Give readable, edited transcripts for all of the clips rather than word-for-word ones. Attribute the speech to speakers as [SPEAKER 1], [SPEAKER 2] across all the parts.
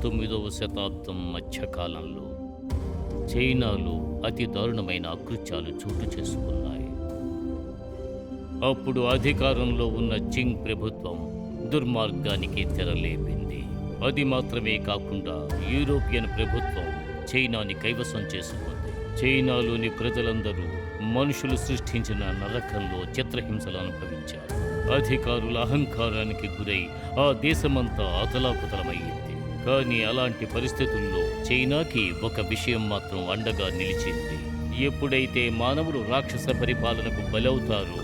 [SPEAKER 1] 19వ శతాబ్దం మధ్యకాలంలో చైనాలో అతి దారుణమైన అకృత్యాలు చోటు చేసుకున్నాయి. అప్పుడు అధికారంలో ఉన్న చింగ్ ప్రభుత్వం దుర్మార్గానికి తెరలేపింది. అది మాత్రమే కాకుండా యూరోపియన్ ప్రభుత్వం చైనాని కైవసం చేసుకుంది. చైనాలోని ప్రజలందరూ మనుషులు సృష్టించిన నరకంలో చిత్రహింసలు అనుభవించారు. అధికారుల అహంకారానికి గురై ఆ దేశమంతా అతలాకుతలమయ్యింది. కానీ అలాంటి పరిస్థితుల్లో చైనాకి ఒక విషయం మాత్రం అండగా నిలిచింది. ఎప్పుడైతే మానవులు రాక్షస పరిపాలనకు బలవుతారో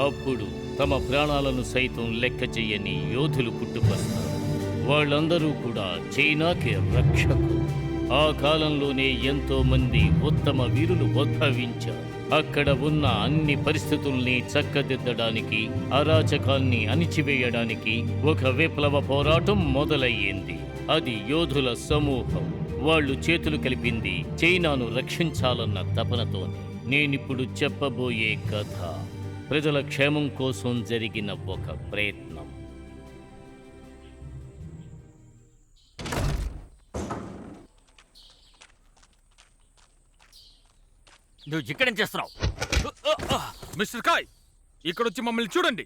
[SPEAKER 1] అప్పుడు తమ ప్రాణాలను సైతం లెక్క చెయ్యని యోధులు పుట్టుకొస్తారు. వాళ్ళందరూ కూడా చైనాకి రక్షకులు. ఆ కాలంలోనే ఎంతో మంది ఉత్తమ వీరులు ఉద్భవించారు. అక్కడ ఉన్న అన్ని పరిస్థితుల్ని చక్కదిద్దడానికి, అరాచకాల్ని అణిచివేయడానికి ఒక విప్లవ పోరాటం మొదలయ్యింది. అది యోధుల సమూహం. వాళ్ళు చేతులు కలిపింది చైనాను రక్షించాలన్న తపనతోనే. నేనిప్పుడు చెప్పబోయే కథ ప్రజల క్షేమం కోసం జరిగిన ఒక ప్రయత్నం.
[SPEAKER 2] నువ్వు ఇక్కడేం చేస్తున్నావు?
[SPEAKER 3] మిస్టర్ కాయ్, ఇక్కడొచ్చి మమ్మల్ని చూడండి.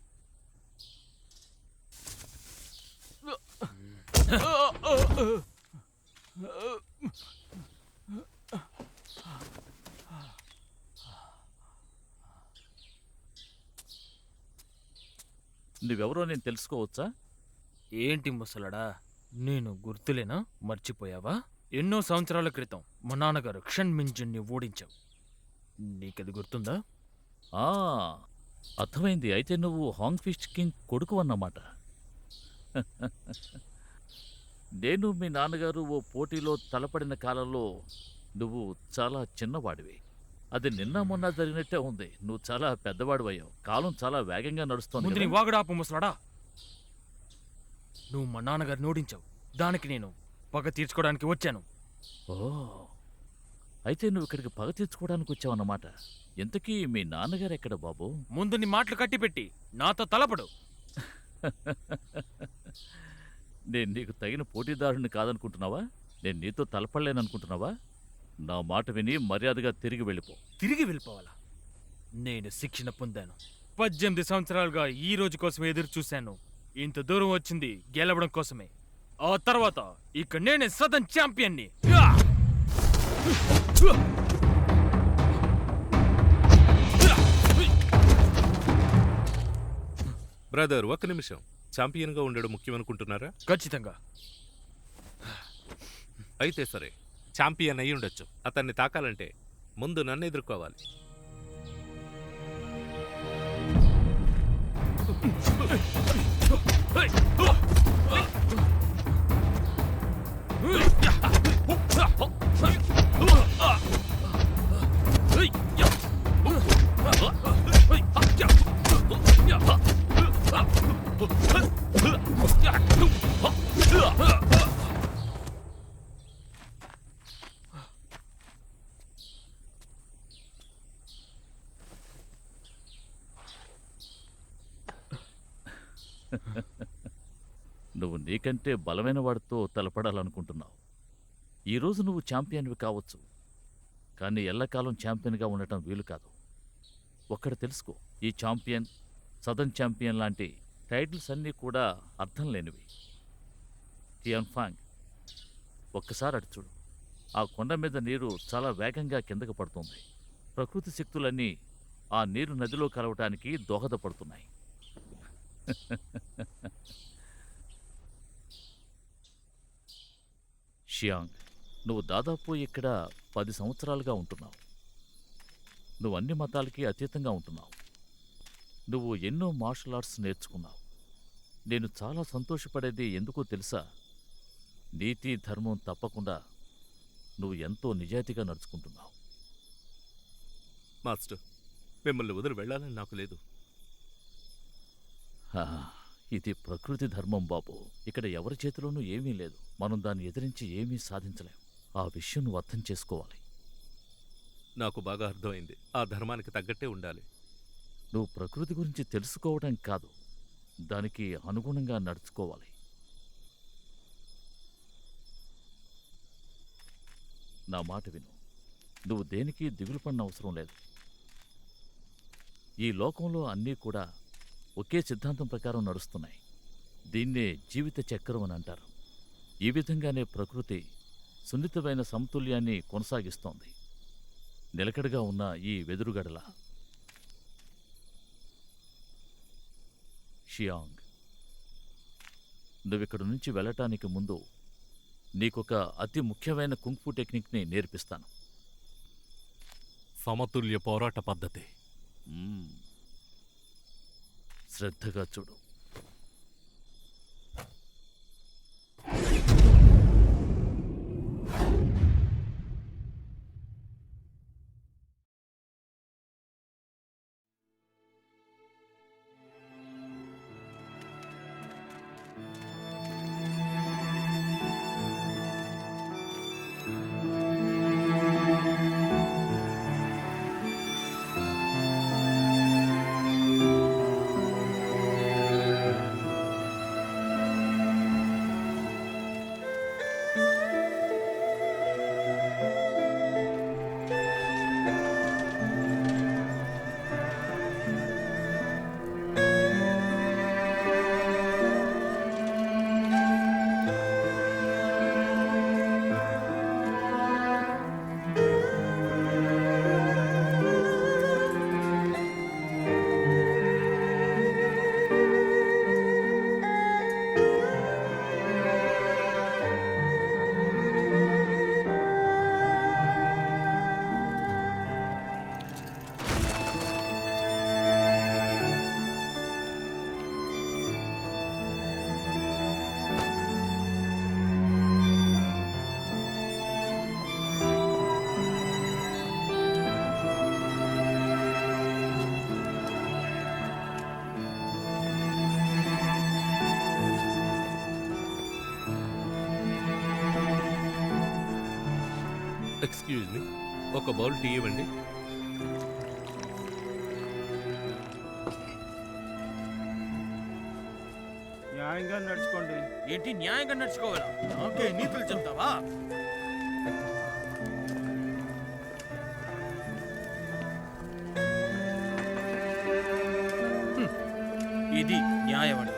[SPEAKER 4] నువ్వెవరో నేను తెలుసుకోవచ్చా?
[SPEAKER 3] ఏంటి ముసలడా, నేను గుర్తులేనా? మర్చిపోయావా? ఎన్నో సంవత్సరాల క్రితం మా నాన్నగారు షన్ మింజున్ని ఓడించావు. నీకది గుర్తుందా?
[SPEAKER 4] ఆ, అర్థమైంది. అయితే నువ్వు హాంగ్ ఫిస్ట్ కింగ్ కొడుకు అన్నమాట. నేను మీ నాన్నగారు ఓ పోటీలో తలపడిన కాలంలో నువ్వు చాలా చిన్నవాడివి. అది నిన్న మొన్న జరిగినట్టే ఉంది. నువ్వు చాలా పెద్దవాడివయ్యావు. కాలం చాలా వేగంగా నడుస్తోంది
[SPEAKER 3] ముందు నీ
[SPEAKER 4] కదా?
[SPEAKER 3] వాగుడాపు ముసలాడా. నువ్వు మా నాన్నగారిని ఓడించావు. దానికి నేను పగ తీర్చుకోవడానికి వచ్చాను.
[SPEAKER 4] ఓ, అయితే నువ్వు ఇక్కడికి పగ తీర్చుకోవడానికి వచ్చావన్నమాట. ఇంతకీ మీ నాన్నగారు ఎక్కడ బాబు?
[SPEAKER 3] ముందు నీ మాటలు కట్టిపెట్టి నాతో తలపడు.
[SPEAKER 4] నేను నీకు తగిన పోటీదారుని కాదనుకుంటున్నావా? నేను నీతో తలపడలేననుకుంటున్నావా? నా మాట విని మర్యాదగా తిరిగి వెళ్ళిపో.
[SPEAKER 3] తిరిగి వెళ్ళిపోవాలా? నేను శిక్షణ పొందాను. 18 సంవత్సరాలుగా ఈ రోజు కోసం ఎదురు చూశాను. ఇంత దూరం వచ్చింది గెలవడం కోసమే. ఆ తర్వాత ఇక నేనే సదన్ ఛాంపియన్ని.
[SPEAKER 5] బ్రదర్, ఒక్క నిమిషం. ఛాంపియన్గా ఉండడం ముఖ్యమనుకుంటున్నారా?
[SPEAKER 3] ఖచ్చితంగా.
[SPEAKER 5] అయితే సరే, ఛాంపియన్ అయి ఉండొచ్చు. అతన్ని తాకాలంటే ముందు నన్ను ఎదుర్కోవాలి.
[SPEAKER 4] నువ్వు నీకంటే బలమైన వాడితో తలపడాలనుకుంటున్నావు. ఈరోజు నువ్వు ఛాంపియన్వి కావచ్చు, కానీ ఎల్లకాలం ఛాంపియన్గా ఉండటం వీలు కాదు. ఒక్కడ తెలుసుకో, ఈ ఛాంపియన్, సదన్ ఛాంపియన్ లాంటి టైటిల్స్ అన్నీ కూడా అర్థం లేనివి. టియాన్ఫాంగ్, ఒక్కసారి అటు చూడు. ఆ కొండ మీద నీరు చాలా వేగంగా కిందకు పడుతుంది. ప్రకృతి శక్తులన్నీ ఆ నీరు నదిలో కలవటానికి దోహదపడుతున్నాయి. షియాంగ్, నువ్వు దాదాపు ఇక్కడ 10 సంవత్సరాలుగా ఉంటున్నావు. నువ్వు అన్ని మతాలకి అతీతంగా ఉంటున్నావు. నువ్వు ఎన్నో మార్షల్ ఆర్ట్స్ నేర్చుకున్నావు. నేను చాలా సంతోషపడేది ఎందుకో తెలుసా? నీతి ధర్మం తప్పకుండా నువ్వు ఎంతో నిజాయితీగా నడుచుకుంటున్నావు.
[SPEAKER 5] మాస్టర్, మిమ్మల్ని వదిలి వెళ్ళాలని నాకు లేదు.
[SPEAKER 4] హా, ఇది ప్రకృతి ధర్మం బాబు. ఇక్కడ ఎవరి చేతిలోనూ ఏమీ లేదు. మనం దాన్ని ఎదిరించి ఏమీ సాధించలేం. ఆ విషయం నువ్వు అర్థం చేసుకోవాలి.
[SPEAKER 5] నాకు బాగా అర్థమైంది. ఆ ధర్మానికి తగ్గట్టే ఉండాలి.
[SPEAKER 4] నువ్వు ప్రకృతి గురించి తెలుసుకోవడం కాదు, దానికి అనుగుణంగా నడుచుకోవాలి. నా మాట విను. నువ్వు దేనికి దిగులు పడిన అవసరం లేదు. ఈ లోకంలో అన్నీ కూడా ఒకే సిద్ధాంతం ప్రకారం నడుస్తున్నాయి. దీన్నే జీవిత చక్రం అని అంటారు. ఈ విధంగానే ప్రకృతి సున్నితమైన సమతుల్యాన్ని కొనసాగిస్తోంది. నిలకడగా ఉన్న ఈ వెదురుగడల షియాంగ్, నువ్విక్కడి నుంచి వెళ్ళటానికి ముందు నీకొక అతి ముఖ్యమైన కుంగ్ఫు టెక్నిక్ని నేర్పిస్తాను.
[SPEAKER 5] సమతుల్య పోరాట పద్ధతి.
[SPEAKER 4] శ్రద్ధగా చూడు.
[SPEAKER 5] ఎక్స్క్యూజ్ మీ, ఒక బౌల్ టీ ఇవ్వండి.
[SPEAKER 3] న్యాయంగా నడుచుకోండి. ఏంటి న్యాయంగా నడుచుకోవాలా? నాకే నీతులు చెప్తావా? ఇది న్యాయం అంటే.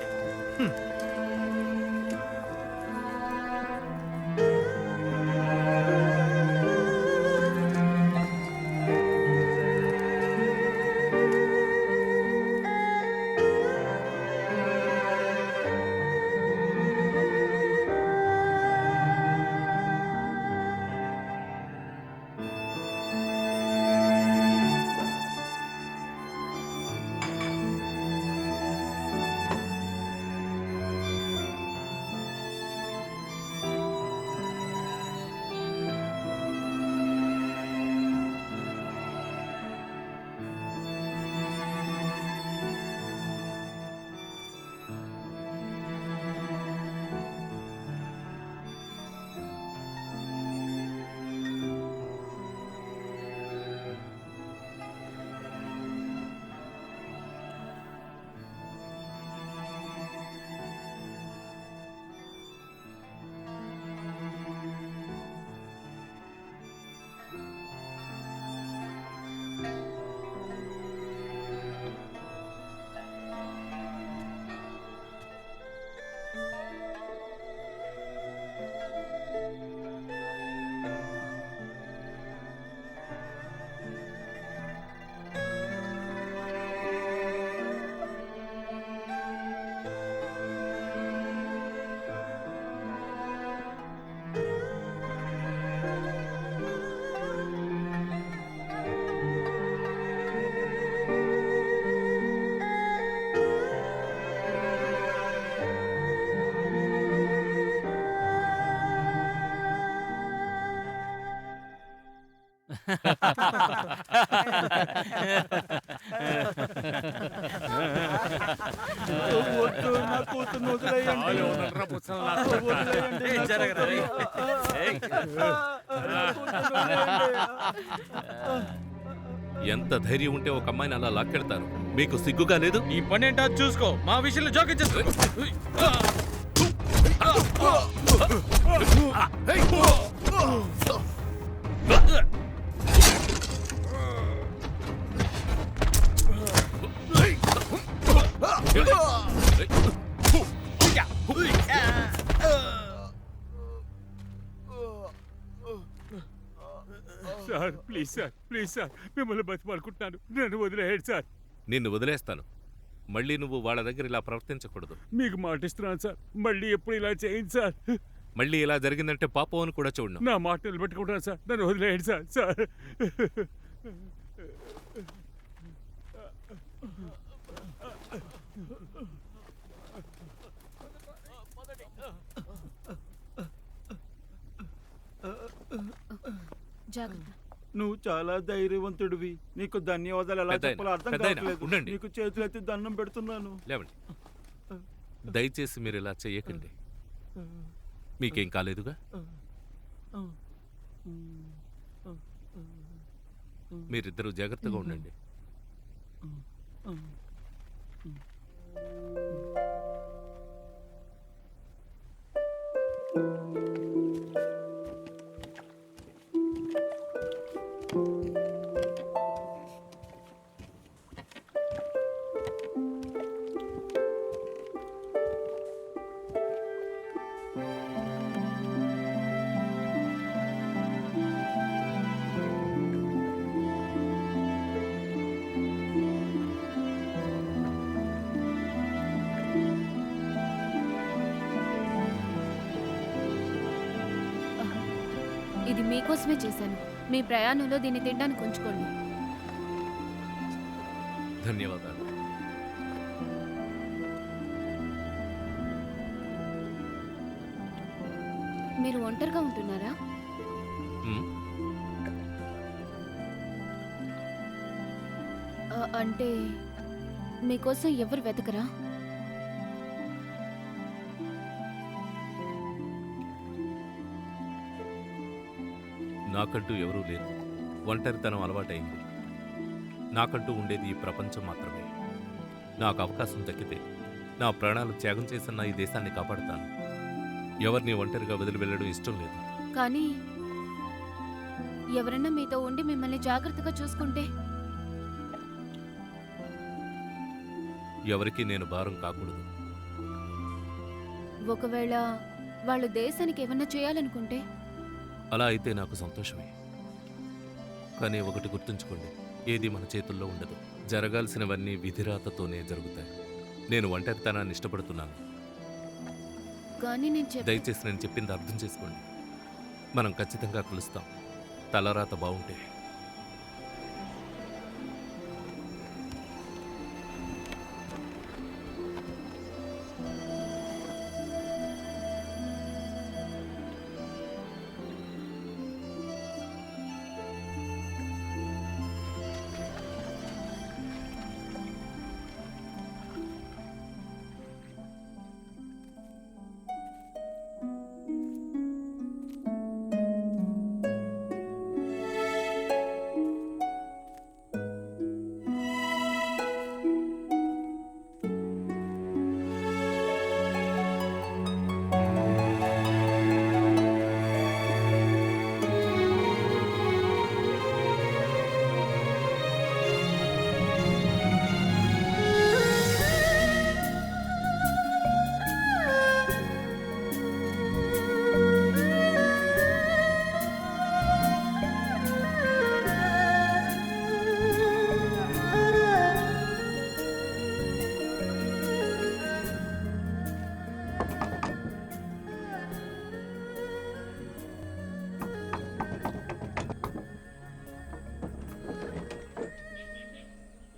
[SPEAKER 5] ఎంత ధైర్యం ఉంటే ఒక అమ్మాయిని అలా లాక్కెడతారు? మీకు సిగ్గుగా లేదు?
[SPEAKER 3] ఈ పని ఏంటో చూసుకో. మా విషయంలో జోక్యం చేసుకో.
[SPEAKER 6] ప్లీజ్ సార్ మిమ్మల్ని బతిమాలుకుంటున్నాను, నన్ను వదిలేయండి సార్.
[SPEAKER 5] నిన్ను వదిలేస్తాను. మళ్ళీ నువ్వు వాళ్ళ దగ్గర ఇలా ప్రవర్తించకూడదు.
[SPEAKER 6] మీకు మాటిస్తున్నాను సార్, మళ్ళీ ఎప్పుడు ఇలా చేయండి సార్.
[SPEAKER 5] మళ్ళీ ఇలా జరిగిందంటే పాపం అని కూడా చూడను.
[SPEAKER 6] నా మాట నిలబెట్టుకుంటాను సార్, నన్ను వదిలేయండి సార్. సార్
[SPEAKER 7] జాగ్రత్త.
[SPEAKER 8] నువ్వు చాలా ధైర్యవంతుడివి. నీకు ధన్యవాదాలు ఎలా
[SPEAKER 5] పెద్దాయన,
[SPEAKER 8] చెప్పాలో అర్థం
[SPEAKER 5] పెద్దాయన,
[SPEAKER 8] కావట్లేదు.
[SPEAKER 5] ఉండండి.
[SPEAKER 8] నీకు చేతులెత్తి దండం పెడుతున్నాను.
[SPEAKER 5] లేవండి. దయచేసి మీరు ఇలా చెయ్యకండి. మీకేం కాలేదుగా? మీరిద్దరూ జాగ్రత్తగా ఉండండి.
[SPEAKER 7] ఇది మీకోసమే చేశాను. మీ ప్రయాణంలో దీన్ని తినడానికి ఉంచుకోండి.
[SPEAKER 5] ధన్యవాదాలు.
[SPEAKER 7] మీరు ఒంటరిగా ఉంటున్నారా?
[SPEAKER 5] ఉమ్,
[SPEAKER 7] అంటే మీకోసం ఎవరు వెతకరా?
[SPEAKER 5] నాకంటూ ఎవరూ లేరు. ఒంటరితనం అలవాటైంది. నాకంటూ ఉండేది ఈ ప్రపంచం మాత్రమే. నాకు అవకాశం దక్కితే నా ప్రాణాలు త్యాగం చేసిన ఈ దేశాన్ని కాపాడుతాను. ఎవరిని ఒంటరిగా వదిలి వెళ్ళడం ఇష్టం లేదు.
[SPEAKER 7] కానీ ఎవరన్నా మీతో ఉండి మిమ్మల్ని జాగ్రత్తగా చూసుకుంటే?
[SPEAKER 5] ఎవరికీ నేను భారం కాకూడదు.
[SPEAKER 7] ఒకవేళ వాళ్ళు దేశానికి ఏమన్నా చేయాలనుకుంటే?
[SPEAKER 5] అలా అయితే నాకు సంతోషమే. కానీ ఒకటి గుర్తుంచుకోండి, ఏది మన చేతుల్లో ఉండదు. జరగాల్సినవన్నీ విధిరాతతోనే జరుగుతాయి. నేను ఒంటరితనాన్ని ఇష్టపడుతున్నాను.
[SPEAKER 7] కానీ
[SPEAKER 5] దయచేసి నేను చెప్పింది అర్థం చేసుకోండి. మనం ఖచ్చితంగా కలుస్తాం, తలరాత బాగుంటే.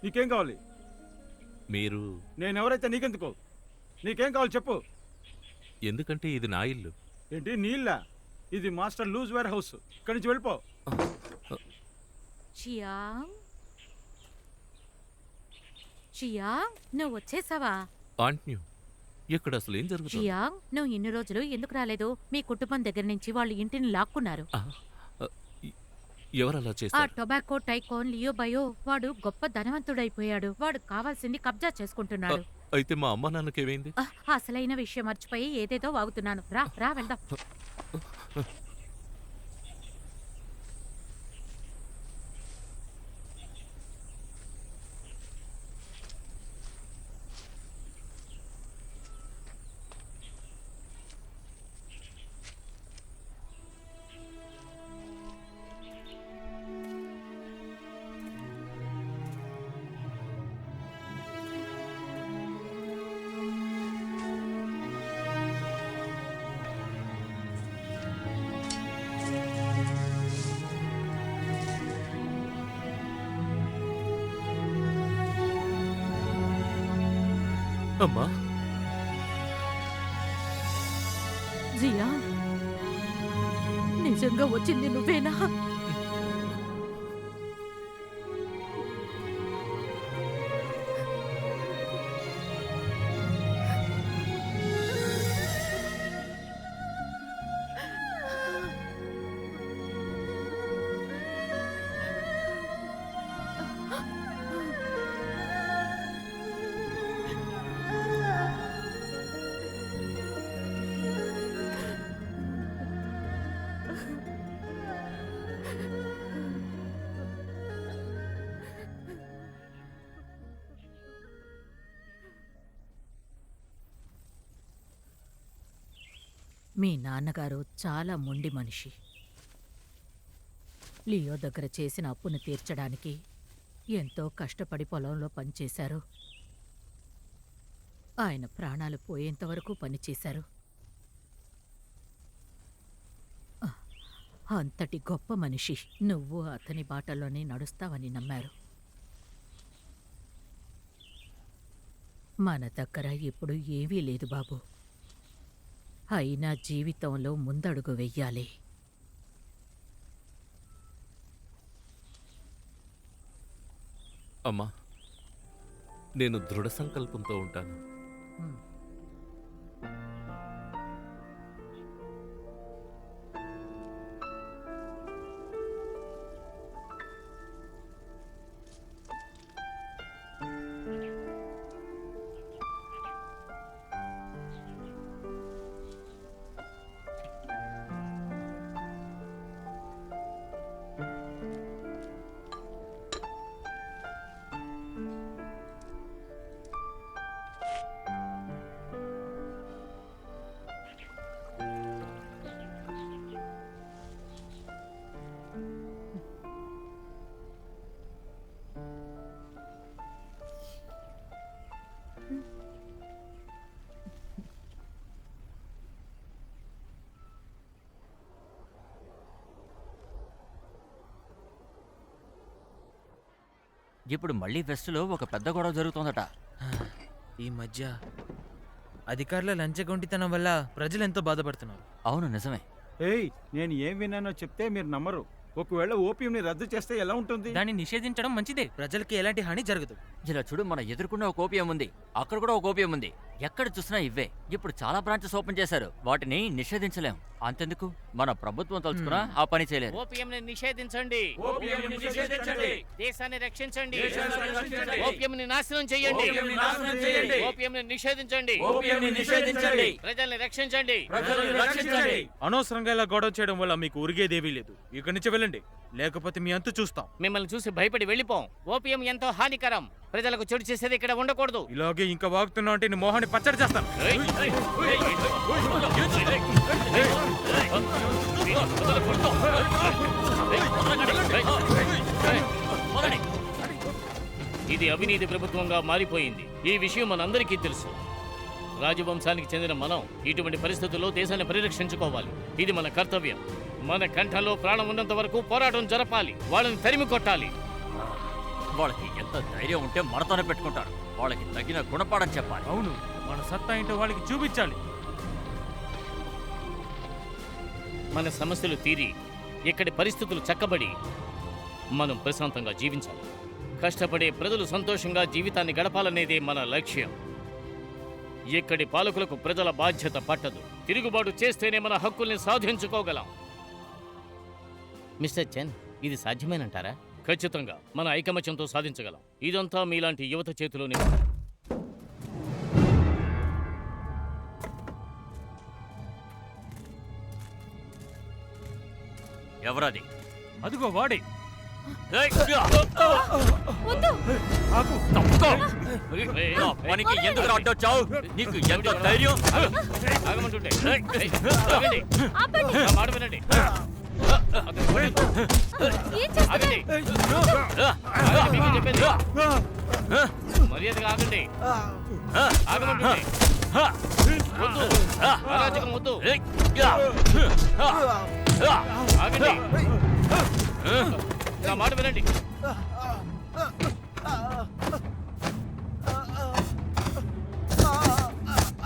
[SPEAKER 8] నీకేం కావాలి?
[SPEAKER 5] మీరు
[SPEAKER 8] నేనెవరైతే నీకెందుకు? నీకేం కావాలి చెప్పు.
[SPEAKER 5] ఎందుకంటే ఇది నా ఇల్లు.
[SPEAKER 8] ఏంటి నీళ్ళ? ఇది మాస్టర్ లూజ్ వేర్ హౌస్. ఇక్కడి నుంచి వెళ్ళిపో.
[SPEAKER 9] చియాంగ్, నువ్వు వచ్చేసావా?
[SPEAKER 5] ఆంట్న్యూ, ఇక్కడ అసలు ఏం జరుగుతుంది?
[SPEAKER 9] చియాంగ్, నువ్వు ఇన్ని రోజులు ఎందుకు రాలేదు? మీ కుటుంబం దగ్గర నుంచి వాళ్ళు ఇంటిని లాక్కున్నారు.
[SPEAKER 5] ఎవరు అలా
[SPEAKER 9] ఆ
[SPEAKER 5] చేస్తారు?
[SPEAKER 9] టొబాకో టైకోన్ లియో బయో వాడు గొప్ప ధనవంతుడైపోయాడు. వాడు కావాల్సింది కబ్జా చేసుకుంటున్నాడు.
[SPEAKER 5] అయితే మా అమ్మ నాన్నకేమైంది?
[SPEAKER 9] అసలైన విషయం మర్చిపోయి ఏదేదో వాగుతున్నాను. రా రా వెళ్దాం.
[SPEAKER 5] అమ్మా
[SPEAKER 9] జియా నిజంగా వచ్చింది నువ్వేనా? మీ నాన్నగారు చాలా మొండి మనిషి. లియో దగ్గర చేసిన అప్పును తీర్చడానికి ఎంతో కష్టపడి పొలంలో పనిచేశారు. ఆయన ప్రాణాలు పోయేంతవరకు పనిచేశారు. అంతటి గొప్ప మనిషి నువ్వు అతని బాటలోనే నడుస్తావని నమ్మారు. మన దగ్గర ఇప్పుడు ఏమీ లేదు బాబు. అయినా జీవితంలో ముందడుగు వెయ్యాలి.
[SPEAKER 5] అమ్మా నేను దృఢ సంకల్పంతో ఉంటాను.
[SPEAKER 2] ఇప్పుడు మళ్ళీ వెస్ట్లో ఒక పెద్ద గొడవ జరుగుతోందట.
[SPEAKER 3] ఈ మధ్య అధికారుల లంచగొండితనం వల్ల ప్రజలు ఎంతో బాధపడుతున్నారు.
[SPEAKER 2] అవును, నిజమే.
[SPEAKER 8] ఏయ్, నేను ఏం విన్నానో చెప్తే మీరు నమ్మరు. ఒకవేళ ఓపీఎంని రద్దు చేస్తే ఎలా ఉంటుంది?
[SPEAKER 3] దాన్ని నిషేధించడం మంచిదే. ప్రజలకి ఎలాంటి హాని జరగదు.
[SPEAKER 2] ఇలా చూడు, మన ఎదుర్కొన్న ఒక ఓపీఎం ఉంది, అక్కడ కూడా ఒక ఓపీఎం ఉంది. ఎక్కడ చూసినా ఇవే. ఇప్పుడు చాలా బ్రాంచెస్ ఓపెన్ చేశారు. వాటిని నిషేధించలేం. అంతెందుకు, మన ప్రభుత్వం తలుచుకున్నా ఆ పని చేయలేదు.
[SPEAKER 1] ఓపీఎంని నిషేధించండి. దేశాన్ని రక్షించండి. ఓపీఎంని నాశనం చేయండి. ఓపీఎంని నిషేధించండి. ప్రజల్ని రక్షించండి.
[SPEAKER 3] అనవసరంగా ఇలా గొడవ చేయడం వల్ల మీకు ఉరిగేదేవీ లేదు. ఇక్కడి నుంచి వెళ్ళండి, లేకపోతే మీ అంతు చూస్తాం.
[SPEAKER 1] మిమ్మల్ని చూసి భయపడి వెళ్ళిపోం. ఓపీఎం ఎంతో హానికరం. ప్రజలకు చెడు చేసేది ఇక్కడ ఉండకూడదు.
[SPEAKER 3] ఇలాగే ఇంకా వాగుతున్నా అంటే నీ మొహాన్ని పచ్చడి చేస్తాను.
[SPEAKER 1] ఇది అవినీతి ప్రభుత్వంగా మారిపోయింది. ఈ విషయం మనందరికీ తెలుసు. రాజవంశానికి చెందిన మనం ఇటువంటి పరిస్థితుల్లో దేశాన్ని పరిరక్షించుకోవాలి. ఇది మన కర్తవ్యం. మన కంఠంలో ప్రాణం ఉన్నంత వరకు పోరాటం జరపాలి. వాళ్ళని తరిమి కొట్టాలి.
[SPEAKER 2] వాళ్ళకి ఎంత ధైర్యం ఉంటే మనతోనే పెట్టుకుంటారు. వాళ్ళకి తగిన గుణపాఠం చెప్పాలి.
[SPEAKER 3] అవును, మన సత్తా ఏంటో వాళ్ళకి చూపించాలి.
[SPEAKER 1] మన సమస్యలు తీరి ఇక్కడి పరిస్థితులు చక్కబడి మనం ప్రశాంతంగా జీవించాలి. కష్టపడే ప్రజలు సంతోషంగా జీవితాన్ని గడపాలనేదే మన లక్ష్యం. ఇక్కడి పాలకులకు ప్రజల బాధ్యత పట్టదు. తిరుగుబాటు చేస్తేనే మన హక్కుల్ని సాధించుకోగలం. మిస్టర్ చెన్, ఇది సాధ్యమేనంటారా? ఖచ్చితంగా మన ఐకమత్యంతో సాధించగలం. ఇదంతా మీలాంటి యువత చేతిలోనే.
[SPEAKER 2] ఎవరది?
[SPEAKER 3] అదిగో వాడే.
[SPEAKER 2] నా పనికి ఎందుకు అడ్డొచ్చావు? నీకు ఎంత ధైర్యం?
[SPEAKER 1] ఆగమంటుంటే. ఆగండి. నా మాట వినండి. ఆగండి. ఆగండి, మీకు చెప్పేది. మర్యాదగా ఆగండి. ఆగమంటుంటే. వద్దు. అరాచకం వద్దు. ఆగండి. నా మాట వినండి.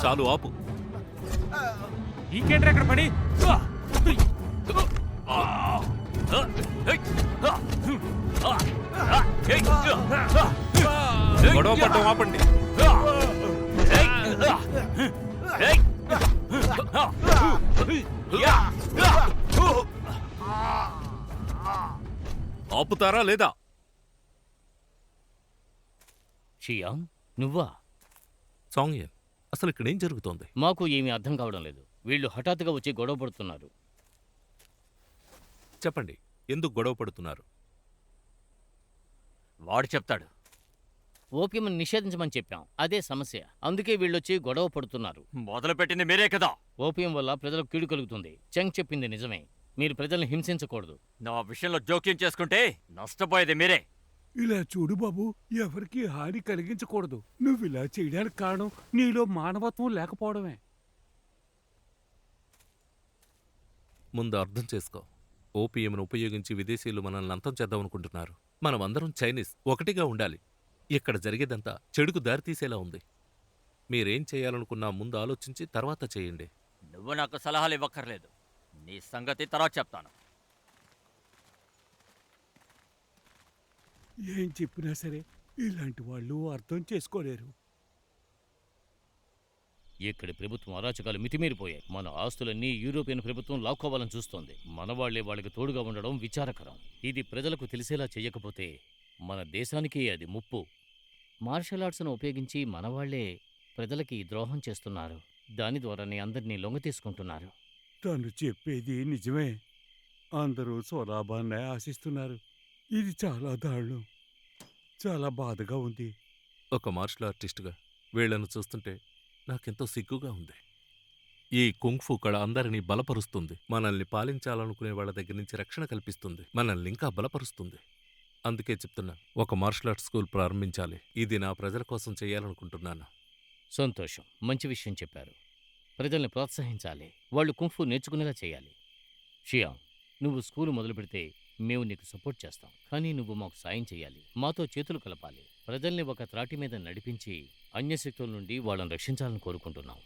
[SPEAKER 5] చాలు ఆపు.
[SPEAKER 3] ఇంకేంట్రా ఇక్కడ పడి
[SPEAKER 5] గొడవ పడటం ఆపండి. ఆపుతారా లేదా?
[SPEAKER 1] షియాంగ్, నువ్వా?
[SPEAKER 5] సాంగ్యన్, అసలు ఇక్కడ ఏం జరుగుతోంది?
[SPEAKER 1] మాకు ఏమీ అర్థం కావడం లేదు. వీళ్ళు హఠాత్తుగా వచ్చి గొడవ పడుతున్నారు.
[SPEAKER 5] చెప్పండి, ఎందుకు గొడవ పడుతున్నారు?
[SPEAKER 2] వాడు చెప్తాడు.
[SPEAKER 1] ఓపియం నిషేధించమని చెప్పాం, అదే సమస్య. అందుకే వీళ్ళొచ్చి గొడవ పడుతున్నారు.
[SPEAKER 2] మొదలుపెట్టింది మీరే కదా.
[SPEAKER 1] ఓపియం వల్ల ప్రజలకు కీడు కలుగుతుంది. చెంగ్ చెప్పింది నిజమే. మీరు ప్రజల్ని హింసించకూడదు.
[SPEAKER 2] నా విషయంలో జోక్యం చేసుకుంటే నష్టపోయేది మీరే.
[SPEAKER 6] ఇలా చూడు బాబు, ఎవరికి హాని కలిగించకూడదు. నువ్వు ఇలా చేయడానికి కారణం నీలో మానవత్వం లేకపోవడమే.
[SPEAKER 5] ముందు అర్థం చేసుకో. ఓపీఎంను ఉపయోగించి విదేశీయులు మనల్ని అంతం చేద్దామనుకుంటున్నారు. మనం అందరం చైనీస్, ఒకటిగా ఉండాలి. ఇక్కడ జరిగేదంతా చెడుకు దారితీసేలా ఉంది. మీరేం చేయాలనుకున్నా ముందు ఆలోచించి తర్వాత చేయండి.
[SPEAKER 2] నువ్వు నాకు సలహాలు ఇవ్వక్కర్లేదు. నీ సంగతి తర్వాత చెప్తాను.
[SPEAKER 6] ఏం చెప్పినా సరే ఇలాంటి వాళ్ళు అర్థం చేసుకోలేరు.
[SPEAKER 1] ఇక్కడి ప్రభుత్వం అరాచకాలు మితిమీరిపోయాయి. మన ఆస్తులన్నీ యూరోపియన్ ప్రభుత్వం లాక్కోవాలని చూస్తోంది. మన వాళ్లే వాళ్ళకి తోడుగా ఉండడం విచారకరం. ఇది ప్రజలకు తెలిసేలా చెయ్యకపోతే మన దేశానికి అది ముప్పు. మార్షల్ ఆర్ట్స్ను ఉపయోగించి మనవాళ్లే ప్రజలకి ద్రోహం చేస్తున్నారు. దాని ద్వారానే అందరినీ లొంగతీసుకుంటున్నారు.
[SPEAKER 6] తను చెప్పేది నిజమే. అందరూ స్వలాభాన్నే ఆశిస్తున్నారు. ఇది చాలా దారుణం. చాలా బాధగా ఉంది.
[SPEAKER 5] ఒక మార్షల్ ఆర్టిస్టుగా వీళ్లను చూస్తుంటే నాకెంతో సిగ్గుగా ఉంది. ఈ కుంగ్ఫు కళ అందరినీ బలపరుస్తుంది. మనల్ని పాలించాలనుకునే వాళ్ళ దగ్గర నుంచి రక్షణ కల్పిస్తుంది. మనల్ని ఇంకా బలపరుస్తుంది. అందుకే చెప్తున్నా, ఒక మార్షల్ ఆర్ట్స్ స్కూల్ ప్రారంభించాలి. ఇది నా ప్రజల కోసం చేయాలనుకుంటున్నాను.
[SPEAKER 1] సంతోషం, మంచి విషయం చెప్పారు. ప్రజల్ని ప్రోత్సహించాలి. వాళ్ళు కుంఫు నేర్చుకునేలా చేయాలి. షియాంగ్, నువ్వు స్కూలు మొదలు పెడితే మేము నీకు సపోర్ట్ చేస్తాం. కానీ నువ్వు మాకు సాయం చేయాలి. మాతో చేతులు కలపాలి. ప్రజల్ని ఒక త్రాటి మీద నడిపించి అన్యశక్తుల నుండి వాళ్ళని రక్షించాలని కోరుకుంటున్నాం.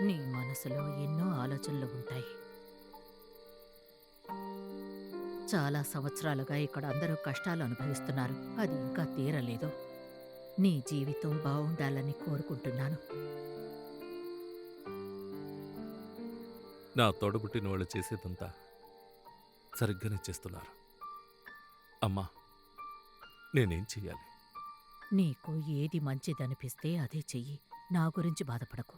[SPEAKER 9] నీ మనసులో ఎన్నో ఆలోచనలు ఉంటాయి. చాలా సంవత్సరాలుగా ఇక్కడ అందరూ కష్టాలు అనుభవిస్తున్నారు. అది ఇంకా తీరలేదు. నీ జీవితం బాగుండాలని కోరుకుంటున్నాను.
[SPEAKER 5] నా తోడబుట్టిన వాళ్ళు చేసేదంతా సరిగ్గానే చేస్తున్నారు. అమ్మా, నేనేం చెయ్యాలి?
[SPEAKER 9] నీకు ఏది మంచిదనిపిస్తే అదే చెయ్యి. నా గురించి బాధపడకు.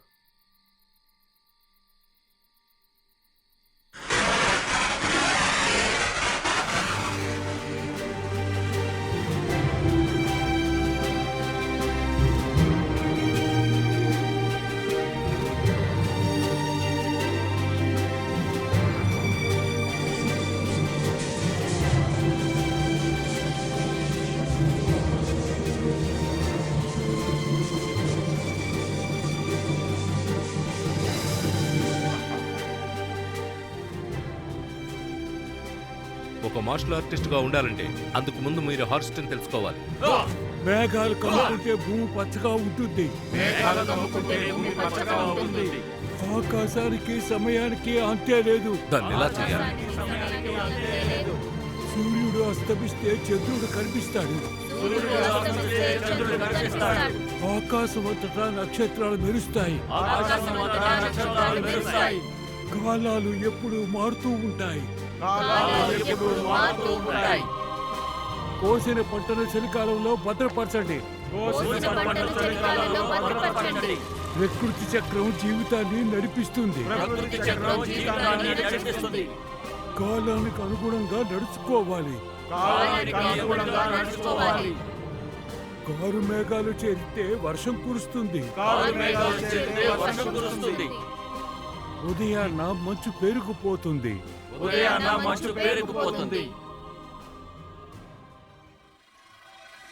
[SPEAKER 5] ఒక మార్షల్ ఆర్టిస్ట్గా ఉండాలంటే అందుకు ముందు మీరు హార్స్టన్ తెలుసుకోవాలి.
[SPEAKER 6] మేఘాలు కమ్ముకుంటే భూమి పచ్చగా ఉంటుంది. ఆకాశానికి సమయానికి అంతే లేదు.
[SPEAKER 5] దాన్ని ఎలా చేయాలి?
[SPEAKER 6] సూర్యుడు అస్తమిస్తే చంద్రుడు కనిపిస్తాడు. ఆకాశం అంతటా నక్షత్రాలు మెరుస్తాయి. కాలాలు ఎప్పుడు మారుతూ ఉంటాయి. కోసిన పంటను చలికాలంలో భద్రపరచండి. ప్రకృతి చక్రం జీవితాన్ని నడిపిస్తుంది. కాలానికి అనుగుణంగా నడుచుకోవాలి. కారు మేఘాలు చేరితే వర్షం కురుస్తుంది. ఉదయాన్న మంచు పేరుకుపోతుంది.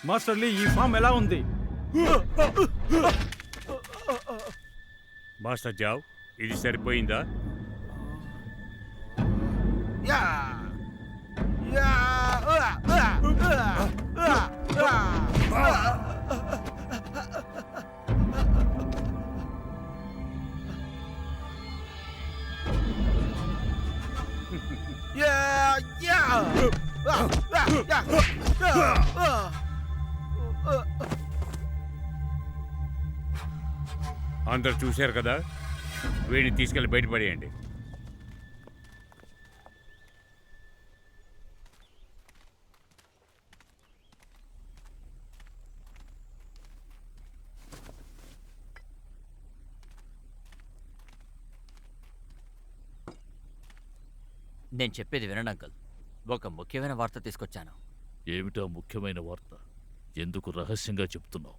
[SPEAKER 8] మాస్టర్లీ ఈ ఫామ్ ఎలా ఉంది?
[SPEAKER 6] మాస్టర్ జావ్, ఇది సరిపోయిందా? అందరు చూశారు కదా, వీడిని తీసుకెళ్లి బయటపడేయండి.
[SPEAKER 2] నేను చెప్పేది వినండి అంకుల్. ఒక ముఖ్యమైన వార్త తీసుకొచ్చాను.
[SPEAKER 4] ఏమిటా ముఖ్యమైన వార్త? ఎందుకు రహస్యంగా చెప్తున్నావు?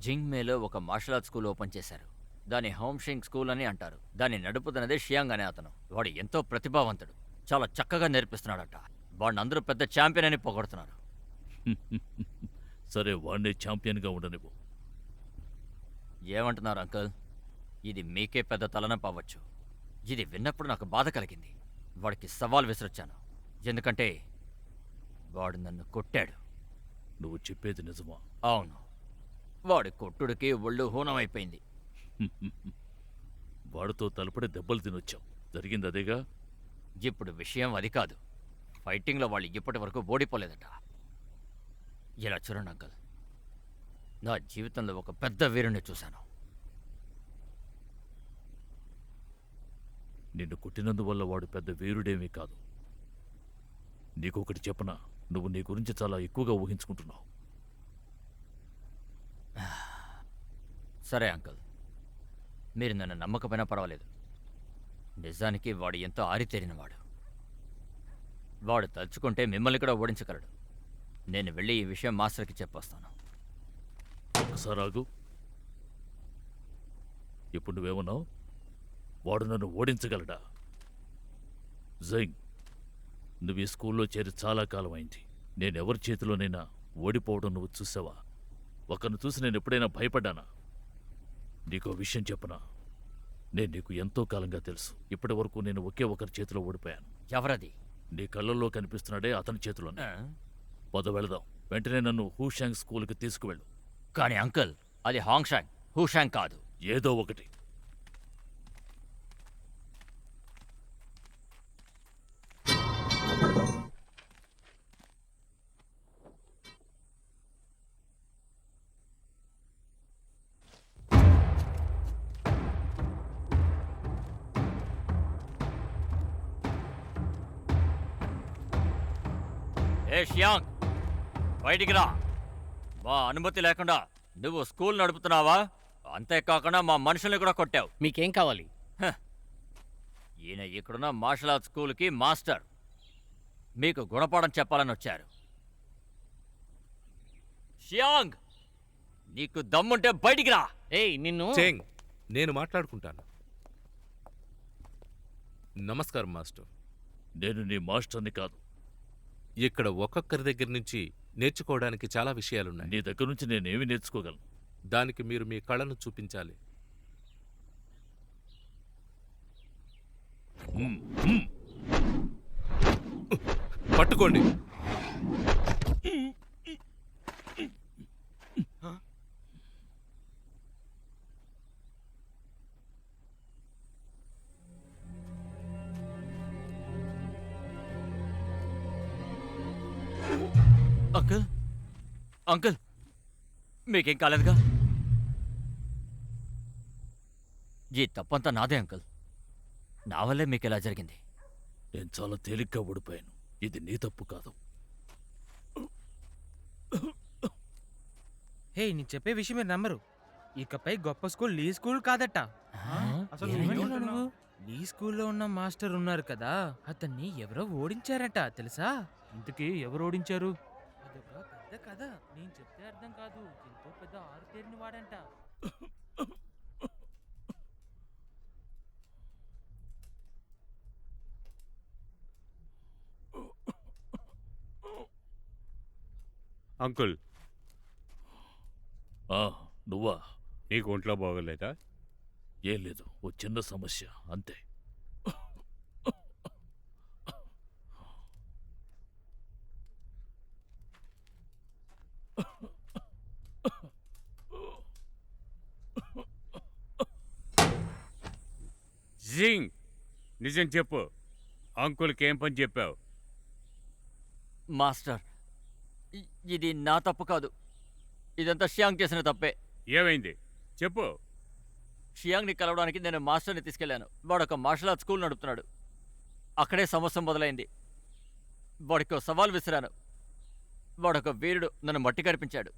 [SPEAKER 2] జింగ్మేలో ఒక మార్షల్ ఆర్ట్స్ స్కూల్ ఓపెన్ చేశారు. దాన్ని హోమ్షింగ్ స్కూల్ అని అంటారు. దాన్ని నడుపుతున్నదే షియాంగ్ అనే అతను. వాడు ఎంతో ప్రతిభావంతుడు, చాలా చక్కగా నేర్పిస్తున్నాడట. వాడిని అందరూ పెద్ద ఛాంపియన్ అని పొగడుతున్నారు.
[SPEAKER 4] సరే, వాడిని ఛాంపియన్గా ఉండనివ్వు.
[SPEAKER 2] ఏమంటున్నారు అంకుల్? ఇది మీకే పెద్ద తలనొప్పి అవ్వచ్చు. ఇది విన్నప్పుడు నాకు బాధ కలిగింది. వాడికి సవాల్ విసిరొచ్చాను, ఎందుకంటే వాడు నన్ను కొట్టాడు.
[SPEAKER 4] నువ్వు చెప్పేది నిజమా?
[SPEAKER 2] అవును, వాడి కొట్టుడికి ఒళ్ళు హూనమైపోయింది.
[SPEAKER 4] వాడితో తలపడి దెబ్బలు తినొచ్చావు. జరిగింది అదేగా?
[SPEAKER 2] ఇప్పుడు విషయం అది కాదు. ఫైటింగ్లో వాళ్ళు ఇప్పటి వరకు ఓడిపోలేదట. ఇలా చూడండి అంకుల్, నా జీవితంలో ఒక పెద్ద వీరుణ్ణి చూశాను.
[SPEAKER 4] నిన్ను కొట్టినందువల్ల వాడు పెద్ద వీరుడేమీ కాదు. నీకొకటి చెప్పనా, నువ్వు నీ గురించి చాలా ఎక్కువగా ఊహించుకుంటున్నావు.
[SPEAKER 2] సరే అంకుల్, మీరు నన్ను నమ్మకపోయినా పర్వాలేదు. నిజానికి వాడు ఎంతో ఆరితేరినవాడు. వాడు తలుచుకుంటే మిమ్మల్ని కూడా ఓడించగలడు. నేను వెళ్ళి ఈ విషయం మాస్టర్కి చెప్పొస్తాను.
[SPEAKER 4] ఒకసారి ఆగు. ఇప్పుడు నువ్వేమన్నావు? వాడు నన్ను ఓడించగలడా? జైంగ్, నువ్వు ఈ స్కూల్లో చేరి చాలా కాలం అయింది. నేనెవరి చేతిలోనైనా ఓడిపోవడం నువ్వు చూసావా? ఒకరిని చూసి నేను ఎప్పుడైనా భయపడ్డానా? నీకో విషయం చెప్పనా, నేను నీకు ఎంతో కాలంగా తెలుసు. ఇప్పటి వరకు నేను ఒకే ఒకరి చేతిలో ఓడిపోయాను.
[SPEAKER 2] ఎవరది?
[SPEAKER 4] నీ కళ్ళల్లో కనిపిస్తున్నాడే అతని చేతిలోనే. పద వెళదాం. వెంటనే నన్ను హూషాంగ్ స్కూల్కి తీసుకువెళ్ళు.
[SPEAKER 2] కానీ అంకుల్, అది హాంగ్షాంగ్, హూషాంగ్ కాదు.
[SPEAKER 4] ఏదో ఒకటి.
[SPEAKER 2] ఏ షియాంగ్, బయటికి రా. మా అనుమతి లేకుండా నువ్వు స్కూల్ నడుపుతున్నావా? అంతేకాకుండా మా మనుషుల్ని కూడా కొట్టావు.
[SPEAKER 1] మీకేం కావాలి?
[SPEAKER 2] ఈయన ఇక్కడున్న మార్షల్ ఆర్ట్స్ స్కూల్కి మాస్టర్. మీకు గుణపాఠం చెప్పాలని వచ్చారు. షియాంగ్, నీకు దమ్ముంటే బయటికి రా.
[SPEAKER 1] ఏయ్ నిన్ను.
[SPEAKER 5] చెంగ్, నేను మాట్లాడుకుంటాను. నమస్కారం మాస్టర్.
[SPEAKER 4] నేను నీ మాస్టర్ని కాదు.
[SPEAKER 5] ఇక్కడ ఒక్కొక్కరి దగ్గర నుంచి నేర్చుకోవడానికి చాలా విషయాలున్నాయి.
[SPEAKER 4] నీ దగ్గర నుంచి నేనేమి నేర్చుకోగలను?
[SPEAKER 5] దానికి మీరు మీ కళను చూపించాలి. పట్టుకోండి.
[SPEAKER 2] అంకుల్ అంకుల్ మీకేం కాలేదుగా? ఈ తప్పంతా నాదే అంకుల్. నా వల్లే మీకు ఇలా జరిగింది.
[SPEAKER 4] నేను చాలా తేలిగ్గా ఓడిపోయాను. ఇది నీ తప్పు కాదు.
[SPEAKER 3] హే, నీ చెప్పే విషయం మీరు నమ్మరు. ఇకపై గొప్ప స్కూల్ లీ స్కూల్ కాదట.
[SPEAKER 8] అసలు
[SPEAKER 3] ఏమైంది
[SPEAKER 8] నువ్వేమంటున్నావు?
[SPEAKER 3] నువ్వు? లీ స్కూల్లో ఉన్న మాస్టర్ ఉన్నారు కదా, అతన్ని ఎవరో ఓడించారట తెలుసా? ఇంతకీ ఎవరు ఓడించారు? అదొక పెద్ద కథ. నేను చెప్తే అర్థం కాదు. ఎంతో పెద్ద ఆరుతేరిన వాడంట.
[SPEAKER 6] అంకుల్,
[SPEAKER 4] ఆ, నువ్వా?
[SPEAKER 6] నీకు ఒంట్లో బాగోలేదా?
[SPEAKER 4] ఏం లేదు, ఓ చిన్న సమస్య అంతే.
[SPEAKER 6] జింగ్, నిజం చెప్పు. అంకుల్కి ఏం పని చెప్పావు?
[SPEAKER 2] మాస్టర్, ఇది నా తప్పు కాదు. ఇదంతా షియాంగ్ చేసిన తప్పే.
[SPEAKER 6] ఏమైంది చెప్పు.
[SPEAKER 2] షియాంగ్ని కలవడానికి నేను మాస్టర్ని తీసుకెళ్లాను. వాడు ఒక మార్షల్ ఆర్ట్స్ స్కూల్ నడుపుతున్నాడు. అక్కడే సమస్య మొదలైంది. వాడికి ఒక సవాల్ విసిరాను. వాడొక వీరుడు, నన్ను మట్టి కనిపించాడు.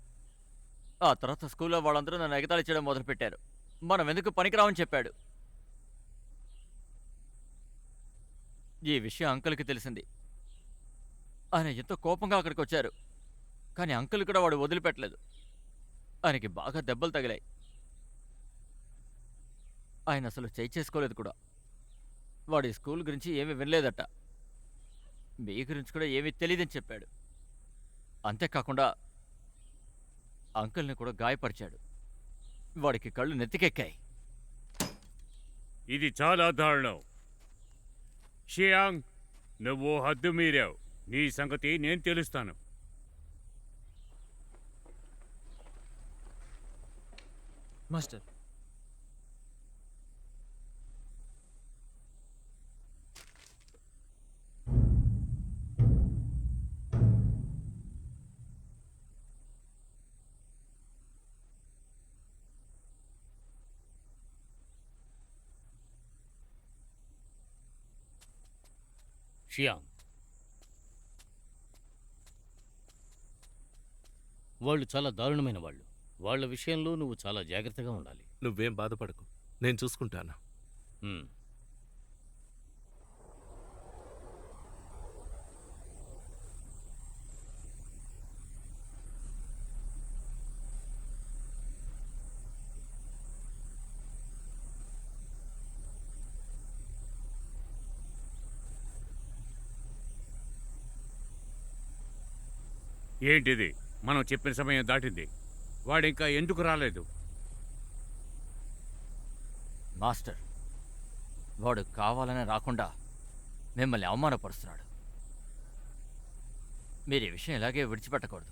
[SPEAKER 2] ఆ తర్వాత స్కూల్లో వాళ్ళందరూ నన్ను ఎగతాళి చేయడం మొదలుపెట్టారు. మనం ఎందుకు పనికిరావని చెప్పాడు. ఈ విషయం అంకుల్కి తెలిసింది. ఆయన ఎంతో కోపంగా అక్కడికి వచ్చారు. కానీ అంకుల్ కూడా వాడు వదిలిపెట్టలేదు. ఆయనకి బాగా దెబ్బలు తగిలాయి. ఆయన అసలు చేయి చేసుకోలేదు కూడా. వాడి స్కూల్ గురించి ఏమీ వినలేదట. మీ గురించి కూడా ఏమీ తెలియదని చెప్పాడు. అంతేకాకుండా అంకుల్ని కూడా గాయపరిచాడు. వాడికి కళ్ళు నెత్తికెక్కాయి.
[SPEAKER 6] ఇది చాలా దారుణం. షియాంగ్, నువ్వు హద్దు మీరావు. నీ సంగతి నేను తెలుస్తాను.
[SPEAKER 3] మాస్టర్,
[SPEAKER 1] షియాంగ్, వాళ్ళు చాలా దారుణమైన వాళ్ళు. వాళ్ళ విషయంలో నువ్వు చాలా జాగ్రత్తగా ఉండాలి.
[SPEAKER 5] నువ్వేం బాధపడకు, నేను చూసుకుంటాను.
[SPEAKER 1] హ్మ్.
[SPEAKER 6] ఏంటిది? మనం చెప్పిన సమయం దాటింది. వాడింకా ఎందుకు రాలేదు?
[SPEAKER 2] మాస్టర్, వాడు కావాలని రాకుండా మిమ్మల్ని అవమానపరుస్తున్నాడు. మీరు ఈ విషయం ఇలాగే విడిచిపెట్టకూడదు.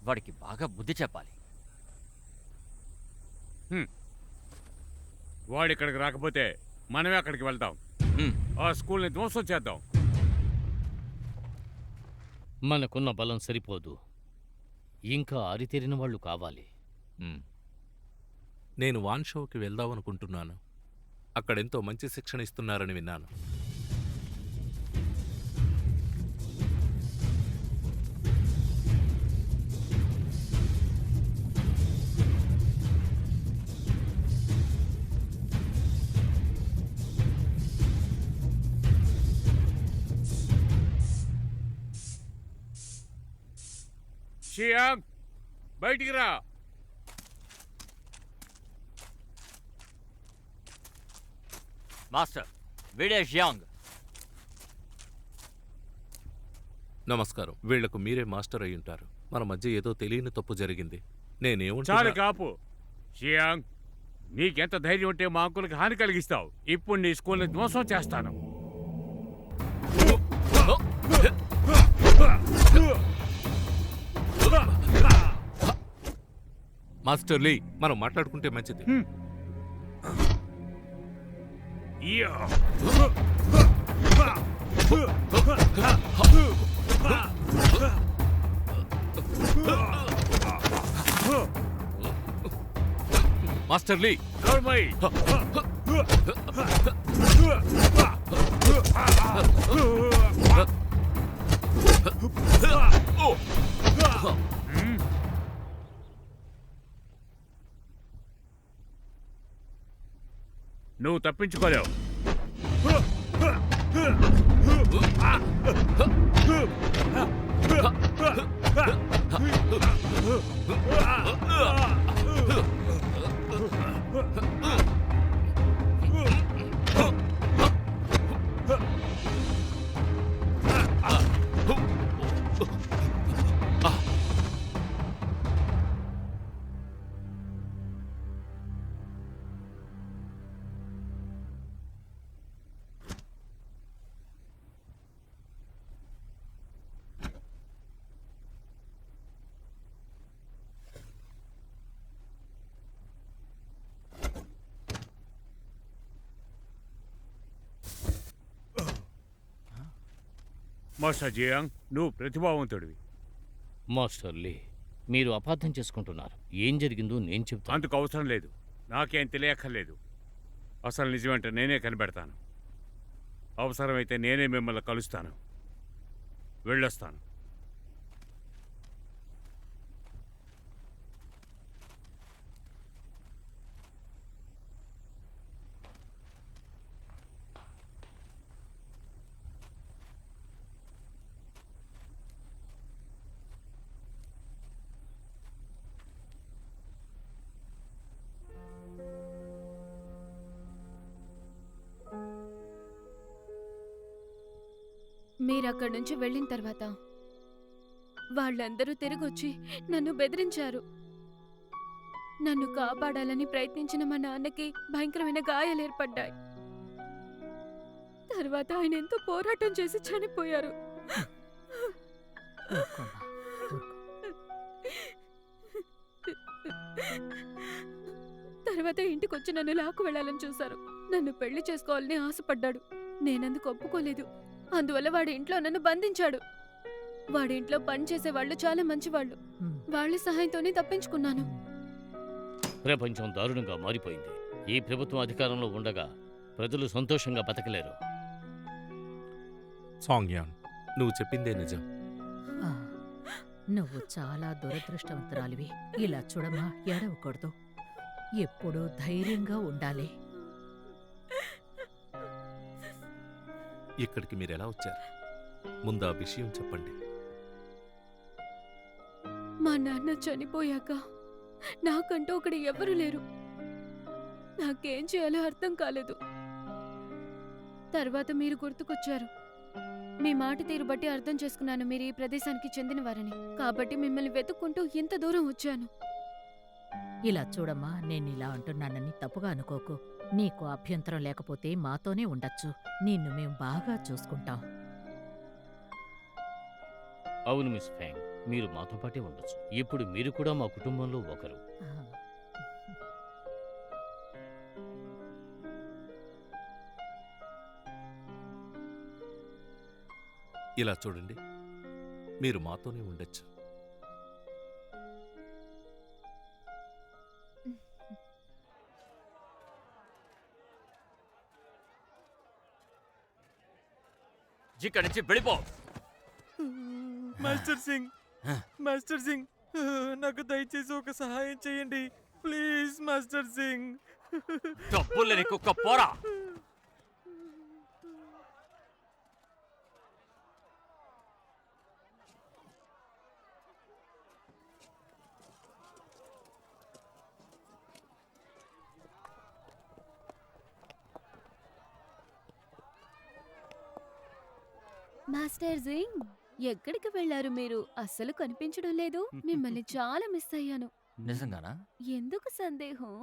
[SPEAKER 2] వాడికి బాగా బుద్ధి చెప్పాలి.
[SPEAKER 6] వాడిక్కడికి రాకపోతే మనమే అక్కడికి వెళ్దాం.
[SPEAKER 2] హ్మ్.
[SPEAKER 6] ఆ స్కూల్ని ధ్వంసం చేద్దాం.
[SPEAKER 1] మనకున్న బలం సరిపోదు. ఇంకా ఆరితేరిన వాళ్ళు కావాలి.
[SPEAKER 5] నేను వాన్ షోకి వెళ్దామనుకుంటున్నాను. అక్కడెంతో మంచి శిక్షణ ఇస్తున్నారని విన్నాను.
[SPEAKER 6] షియాంగ్, బయటికి రా.
[SPEAKER 2] మాస్టర్, వీడే షియాంగ్.
[SPEAKER 5] నమస్కారం. వీళ్లకు మీరే మాస్టర్ అయి ఉంటారు. మన మధ్య ఏదో తెలియని తప్పు జరిగింది.
[SPEAKER 6] చాలు
[SPEAKER 5] నేనేమంటున్నా?
[SPEAKER 6] కాపు. షియాంగ్, నీకెంత ధైర్యం ఉంటే మా అంకుల్కి హాని కలిగిస్తావు? ఇప్పుడు నీ స్కూల్ని ధ్వంసం చేస్తాను.
[SPEAKER 5] మాస్టర్ లీ, మనం మాట్లాడుకుంటే మంచిది.
[SPEAKER 6] యా.
[SPEAKER 5] మాస్టర్ లీ
[SPEAKER 6] నోర్మై. నువ్వు తప్పించుకోలేవు. మాస్టర్ జియాంగ్, నువ్వు ప్రతిభావంతుడివి.
[SPEAKER 1] మాస్టర్ లీ, మీరు అపార్థం చేసుకుంటున్నారు. ఏం జరిగిందో నేను చెప్తాను.
[SPEAKER 6] అందుకు అవసరం లేదు. నాకేం తెలియక్కర్లేదు. అసలు నిజమేంటో నేనే కనిపెడతాను. అవసరమైతే నేనే మిమ్మల్ని కలుస్తాను. వెళ్ళొస్తాను.
[SPEAKER 7] మీరు అక్కడి నుంచి వెళ్ళిన తర్వాత వాళ్ళందరూ తిరిగొచ్చి నన్ను బెదిరించారు. నన్ను కాపాడాలని ప్రయత్నించిన మా నాన్నకి భయంకరమైన గాయాలు ఏర్పడ్డాయి. తర్వాత ఆయన ఎంతో పోరాటం చేసి చనిపోయారు. తర్వాత ఇంటికి వచ్చి నన్ను లాక్కు వెళ్ళాలని చూశారు. నన్ను పెళ్లి చేసుకోవాలని ఆశపడ్డాడు. నేనందుకు ఒప్పుకోలేదు. అందువల్ల వాడి ఇంట్లో నన్ను బంధించాడు. వాడి ఇంట్లో పనిచేసే వాళ్ళు చాలా మంచివాళ్ళు. వాళ్ళ సహాయంతోనే తప్పించుకున్నాను.
[SPEAKER 1] ప్రపంచం దారుణంగా మారిపోయింది. ఈ ప్రభుత్వం అధికారంలో ఉండగా ప్రజలు సంతోషంగా బతకలేరు.
[SPEAKER 5] సాంగ్యాన్, నువ్వు చెప్పిందే నిజం.
[SPEAKER 9] ఆ, నువ్వు చాలా దురదృష్టవంతురాలివి. ఇలా చూడమ్మా, ఏడవకూడదు. ఎప్పుడూ ధైర్యంగా ఉండాలి.
[SPEAKER 5] ఇక్కడికి మీరు ఎలా వచ్చారు? ముందు ఆ విషయం చెప్పండి.
[SPEAKER 7] మా నాన్న చనిపోయాక నాకంటూ ఒకటి ఎవరు లేరు. నాకేం చేయాలో అర్థం కాలేదు. తర్వాత మీరు గుర్తుకొచ్చారు. మీ మాట తీరు బట్టి అర్థం చేసుకున్నాను మీరు ఈ ప్రదేశానికి చెందినవారని. కాబట్టి మిమ్మల్ని వెతుక్కుంటూ ఇంత దూరం వచ్చాను.
[SPEAKER 9] ఇలా చూడమ్మా, నేనిలా అంటున్నానని తప్పుగా అనుకోకు. నీకు అభ్యంతరం లేకపోతే మాతోనే ఉండొచ్చు. నిన్ను మేం బాగా చూసుకుంటాం.
[SPEAKER 1] అవును మిస్ ఫ్యాంగ్, మీరు మాతో పాటే ఉండొచ్చు. ఇప్పుడు మీరు కూడా మా కుటుంబంలో ఒకరు.
[SPEAKER 9] ఆ,
[SPEAKER 5] ఇలా చూడండి, మీరు మాతోనే ఉండొచ్చు.
[SPEAKER 2] ఇక్కడి నుంచి వెళ్ళిపో.
[SPEAKER 3] మాస్టర్ సింగ్, నాకు దయచేసి ఒక సహాయం చేయండి ప్లీజ్. మాస్టర్ సింగ్,
[SPEAKER 2] డబ్బుల్ని కుక్క పోరా.
[SPEAKER 7] మాస్టర్ జింగ్, ఎక్కడికి వెళ్ళారు మీరు? అస్సలు కనిపించడం లేదు. మిమ్మల్ని చాలా మిస్ అయ్యాను.
[SPEAKER 2] నిజంగానా?
[SPEAKER 7] ఎందుకు సందేహం?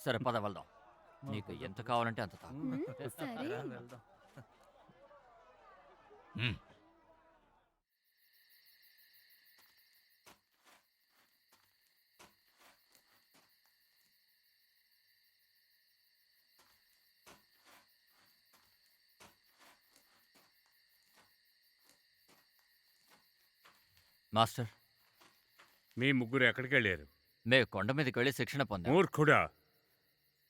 [SPEAKER 2] సరే పద వెళ్దాం. నీకు ఎంత కావాలంటే అంత తా.
[SPEAKER 7] సరే.
[SPEAKER 2] మాస్టర్,
[SPEAKER 6] మీ ముగ్గురు ఎక్కడికి వెళ్ళారు?
[SPEAKER 2] మేము కొండ మీదకి వెళ్ళి శిక్షణ పొందాం.
[SPEAKER 6] మూర్ఖుడా!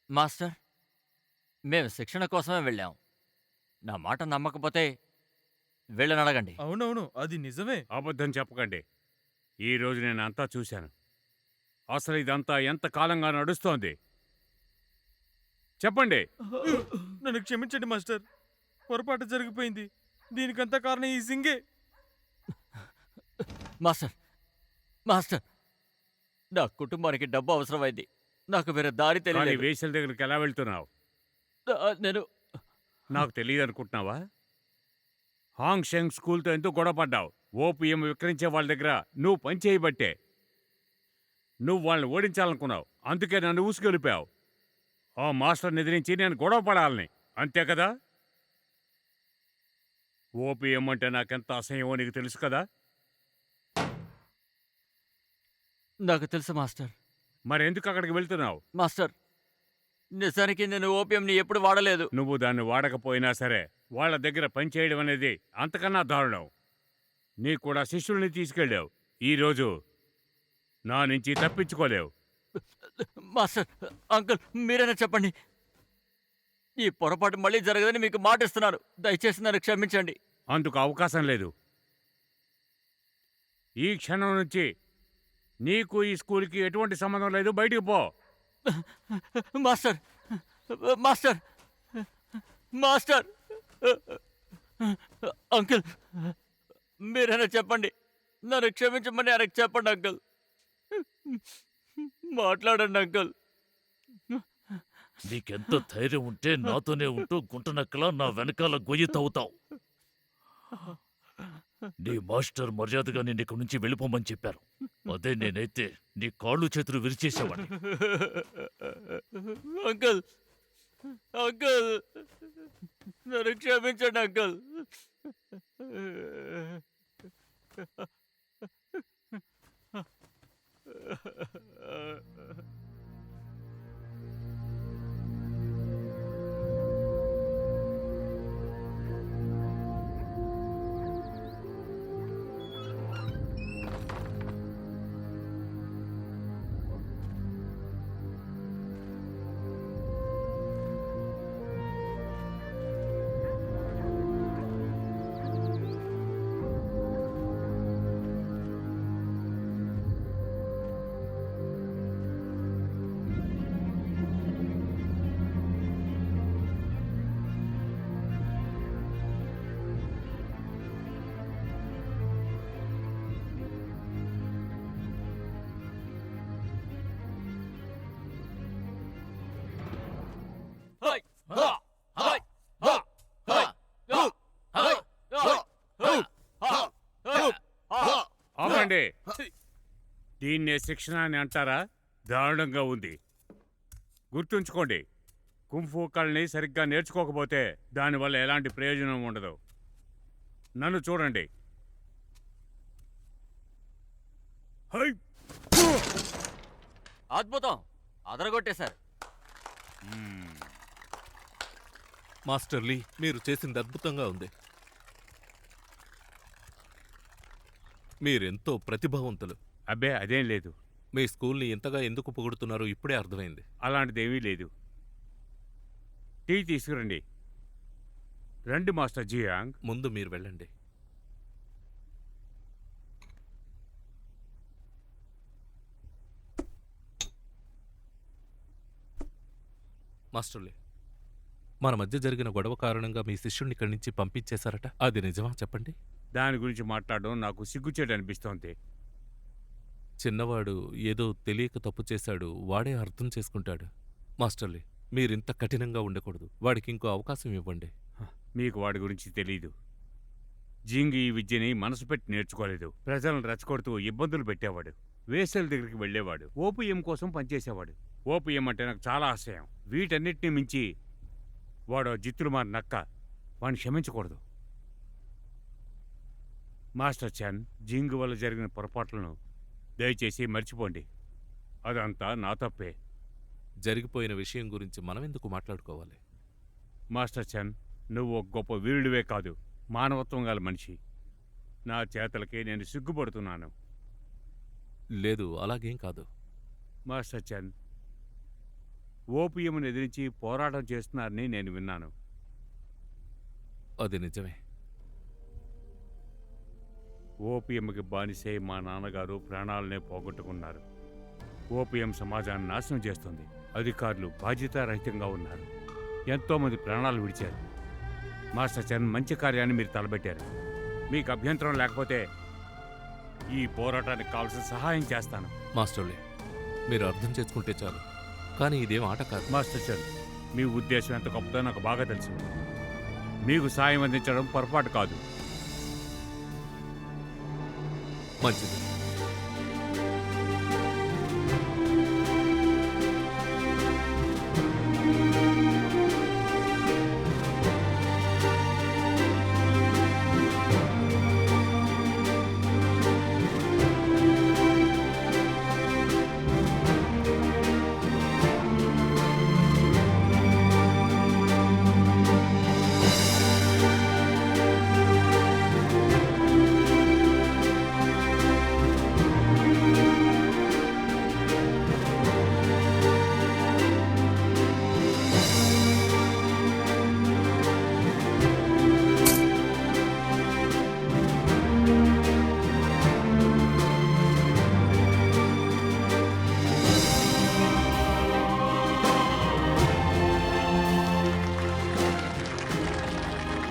[SPEAKER 2] మాస్టర్, మేము శిక్షణ కోసమే వెళ్ళాం. నా మాట నమ్మకపోతే వీళ్ళని అడగండి.
[SPEAKER 3] అవునవును, అది నిజమే.
[SPEAKER 6] అబద్ధం చెప్పకండి. ఈ రోజు నేను అంతా చూశాను. అసలు ఇదంతా ఎంత కాలంగా నడుస్తోంది చెప్పండి.
[SPEAKER 3] నన్ను క్షమించండి మాస్టర్, పొరపాటు జరిగిపోయింది. దీనికంతా కారణం ఈ సింగే.
[SPEAKER 2] మాస్టర్, మాస్టర్, నా కుటుంబానికి డబ్బు అవసరమైంది. నాకు వేరే దారి
[SPEAKER 6] కానీ
[SPEAKER 2] తెలియదు.
[SPEAKER 6] వేసల దగ్గరికి ఎలా వెళ్తున్నావు?
[SPEAKER 2] నేను
[SPEAKER 6] నాకు తెలియదు అనుకుంటున్నావా? హాంగ్ షెంగ్ స్కూల్తో ఎందుకు గొడవపడ్డావు? ఓపీఎం విక్రయించే వాళ్ళ దగ్గర నువ్వు పని చేయబట్టే. నువ్వు వాళ్ళని ఓడించాలనుకున్నావు, అందుకే నన్ను ఊసుకెళ్ళిపోయావు. ఆ మాస్టర్ని ఎదిరించి నేను గొడవ పడాలని, అంతే కదా? ఓపీఎం అంటే నాకెంత అసహ్యమో నీకు తెలుసు కదా?
[SPEAKER 2] నాకు తెలుసు మాస్టర్.
[SPEAKER 6] మరెందుకు అక్కడికి వెళ్తున్నావు?
[SPEAKER 2] మాస్టర్, నిజానికి నేను ఓపీఎంని ఎప్పుడు వాడలేదు.
[SPEAKER 6] నువ్వు దాన్ని వాడకపోయినా సరే వాళ్ళ దగ్గర పని చేయడం అనేది అంతకన్నా దారుణం. నీ కూడా శిష్యుల్ని తీసుకెళ్ళావు. ఈరోజు నా నుంచి తప్పించుకోలేవు.
[SPEAKER 2] మాస్టర్, అంకుల్, మీరైనా చెప్పండి. ఈ పొరపాటు మళ్ళీ జరగదని మీకు మాటిస్తున్నాను. దయచేసి నన్ను క్షమించండి.
[SPEAKER 6] అందుకు అవకాశం లేదు. ఈ క్షణం నుంచి నీకు ఈ స్కూల్కి ఎటువంటి సంబంధం లేదు. బయటికి పో.
[SPEAKER 2] మాస్టర్, మాస్టర్, మాస్టర్, అంకుల్, మీరైనా చెప్పండి. నన్ను క్షమించమని ఆయనకు చెప్పండి అంకుల్. మాట్లాడండి అంకుల్.
[SPEAKER 4] నీకెంత ధైర్యం ఉంటే నాతోనే ఉంటూ గుంటనక్కలా నా వెనకాల గొయ్యి తవ్వుతావు. నీ మాస్టర్ మర్యాదగా నేను ఇక్కడి నుంచి వెళ్ళిపోమని చెప్పారు. అదే నేనైతే నీ కాళ్ళు చేతులు విరిచేసేవాడిని.
[SPEAKER 2] అంకుల్, అంకుల్, నన్ను క్షమించండి అంకుల్.
[SPEAKER 6] ఆపండి. దీన్నే శిక్షణ అని అంటారా? దారుణంగా ఉంది. గుర్తుంచుకోండి, కుంఫు కళని సరిగ్గా నేర్చుకోకపోతే దానివల్ల ఎలాంటి ప్రయోజనం ఉండదు. నన్ను చూడండి. హై!
[SPEAKER 2] అద్భుతం, అదరగొట్టేశారు.
[SPEAKER 5] మాస్టర్ లీ, మీరు చేసింది అద్భుతంగా ఉంది. మీరెంతో ప్రతిభావంతులు.
[SPEAKER 6] అబ్బే అదేం లేదు.
[SPEAKER 5] మీ స్కూల్ని ఎంతగా ఎందుకు పొగుడుతున్నారో ఇప్పుడే అర్థమైంది.
[SPEAKER 6] అలాంటిదేమీ లేదు. టీ తీసుకురండి. రండి మాస్టర్ జియాంగ్.
[SPEAKER 5] ముందు మీరు వెళ్ళండి. మాస్టర్లే, మన మధ్య జరిగిన గొడవ కారణంగా మీ శిష్యుడిని ఇక్కడి నుంచి పంపించేశారట. అది నిజమా? చెప్పండి.
[SPEAKER 6] దాని గురించి మాట్లాడడం నాకు సిగ్గుచేటు అనిపిస్తోంది.
[SPEAKER 5] చిన్నవాడు ఏదో తెలియక తప్పు చేశాడు, వాడే అర్థం చేసుకుంటాడు. మాస్టర్లే, మీరింత కఠినంగా ఉండకూడదు. వాడికి ఇంకో అవకాశం ఇవ్వండి.
[SPEAKER 6] మీకు వాడి గురించి తెలీదు. జింగ్ ఈ విద్యని మనసు పెట్టి నేర్చుకోలేదు. ప్రజలను రెచ్చగొడుతూ ఇబ్బందులు పెట్టేవాడు. వేసల దగ్గరికి వెళ్ళేవాడు. ఓపీఎం కోసం పనిచేసేవాడు. ఓపీఎం అంటే నాకు చాలా ఆశయం. వీటన్నిటిని మించి వాడు జిత్తులు మారి నక్క. వాడిని క్షమించకూడదు. మాస్టర్ చాన్, జింగ్ వల్ల జరిగిన పొరపాట్లను దయచేసి మర్చిపోండి. అదంతా నా తప్పే.
[SPEAKER 5] జరిగిపోయిన విషయం గురించి మనం ఎందుకు మాట్లాడుకోవాలి?
[SPEAKER 6] మాస్టర్ చాన్, నువ్వు ఒక గొప్ప వీరుడివే కాదు, మానవత్వం గల మనిషి. నా చేతలకే నేను సిగ్గుపడుతున్నాను.
[SPEAKER 5] లేదు, అలాగేం కాదు.
[SPEAKER 6] మాస్టర్ చంద్, ఓపీఎంను ఎదిరించి పోరాటం చేస్తున్నారని నేను విన్నాను.
[SPEAKER 5] అది నిజమే.
[SPEAKER 6] ఓపీఎంకి బానిసై మా నాన్నగారు ప్రాణాలనే పోగొట్టుకున్నారు. ఓపీఎం సమాజాన్ని నాశనం చేస్తుంది. అధికారులు బాధ్యతారహితంగా ఉన్నారు. ఎంతోమంది ప్రాణాలు విడిచారు. మాస్టర్ చంద్, మంచి కార్యాన్ని మీరు తలబెట్టారు. మీకు అభ్యంతరం లేకపోతే ఈ పోరాటానికి కావాల్సిన సహాయం చేస్తాను.
[SPEAKER 5] మాస్టర్లే, మీరు అర్థం చేసుకుంటే చాలు. కానీ ఇదేం ఆట కాదు.
[SPEAKER 6] మాస్టర్ చంద్, మీ ఉద్దేశం ఎంత గొప్పదో నాకు బాగా తెలుసు. మీకు సాయం అందించడం పొరపాటు కాదు.
[SPEAKER 5] మంచిది.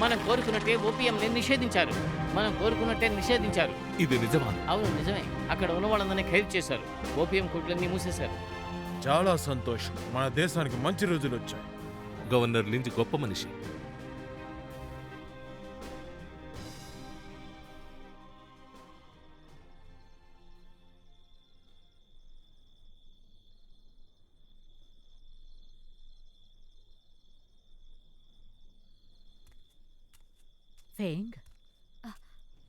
[SPEAKER 1] మనం కోరుకున్నట్టే ఓపీఎంని నిషేధించారు. మనం కోరుకున్నట్టే నిషేధించారు.
[SPEAKER 5] ఇది నిజమా?
[SPEAKER 1] అవును, నిజమే. అక్కడ ఉన్న వాళ్ళందరినీ ఖైదు చేశారు. ఓపీఎం కొట్లన్నీ మూసేశారు.
[SPEAKER 3] చాలా సంతోషం. మన దేశానికి మంచి రోజులు వచ్చాయి.
[SPEAKER 5] గవర్నర్ లింజ్ గొప్ప మనిషి.
[SPEAKER 9] ఫేంగ్,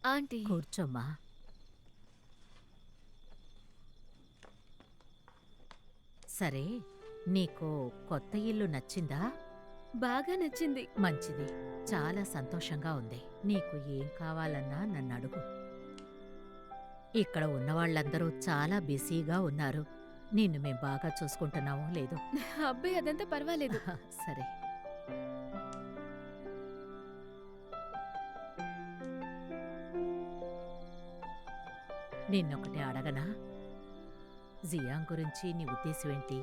[SPEAKER 7] ఆంటీ,
[SPEAKER 9] కూర్చోమ్మా. సరే, నీకు కొత్త ఇల్లు నచ్చిందా?
[SPEAKER 7] బాగా నచ్చింది.
[SPEAKER 9] మంచిది. చాలా సంతోషంగా ఉంది. నీకు ఏం కావాలన్నా నన్ను అడుగు. ఇక్కడ ఉన్నవాళ్ళందరూ చాలా బిజీగా ఉన్నారు. నిన్ను మేం బాగా చూసుకుంటున్నావో లేదో.
[SPEAKER 7] అబ్బాయి, అదంతా పర్వాలేదు.
[SPEAKER 9] సరే. నిన్నొకటి అడగనా? జియాంగ్ గురించి నీ ఉద్దేశం ఏంటి?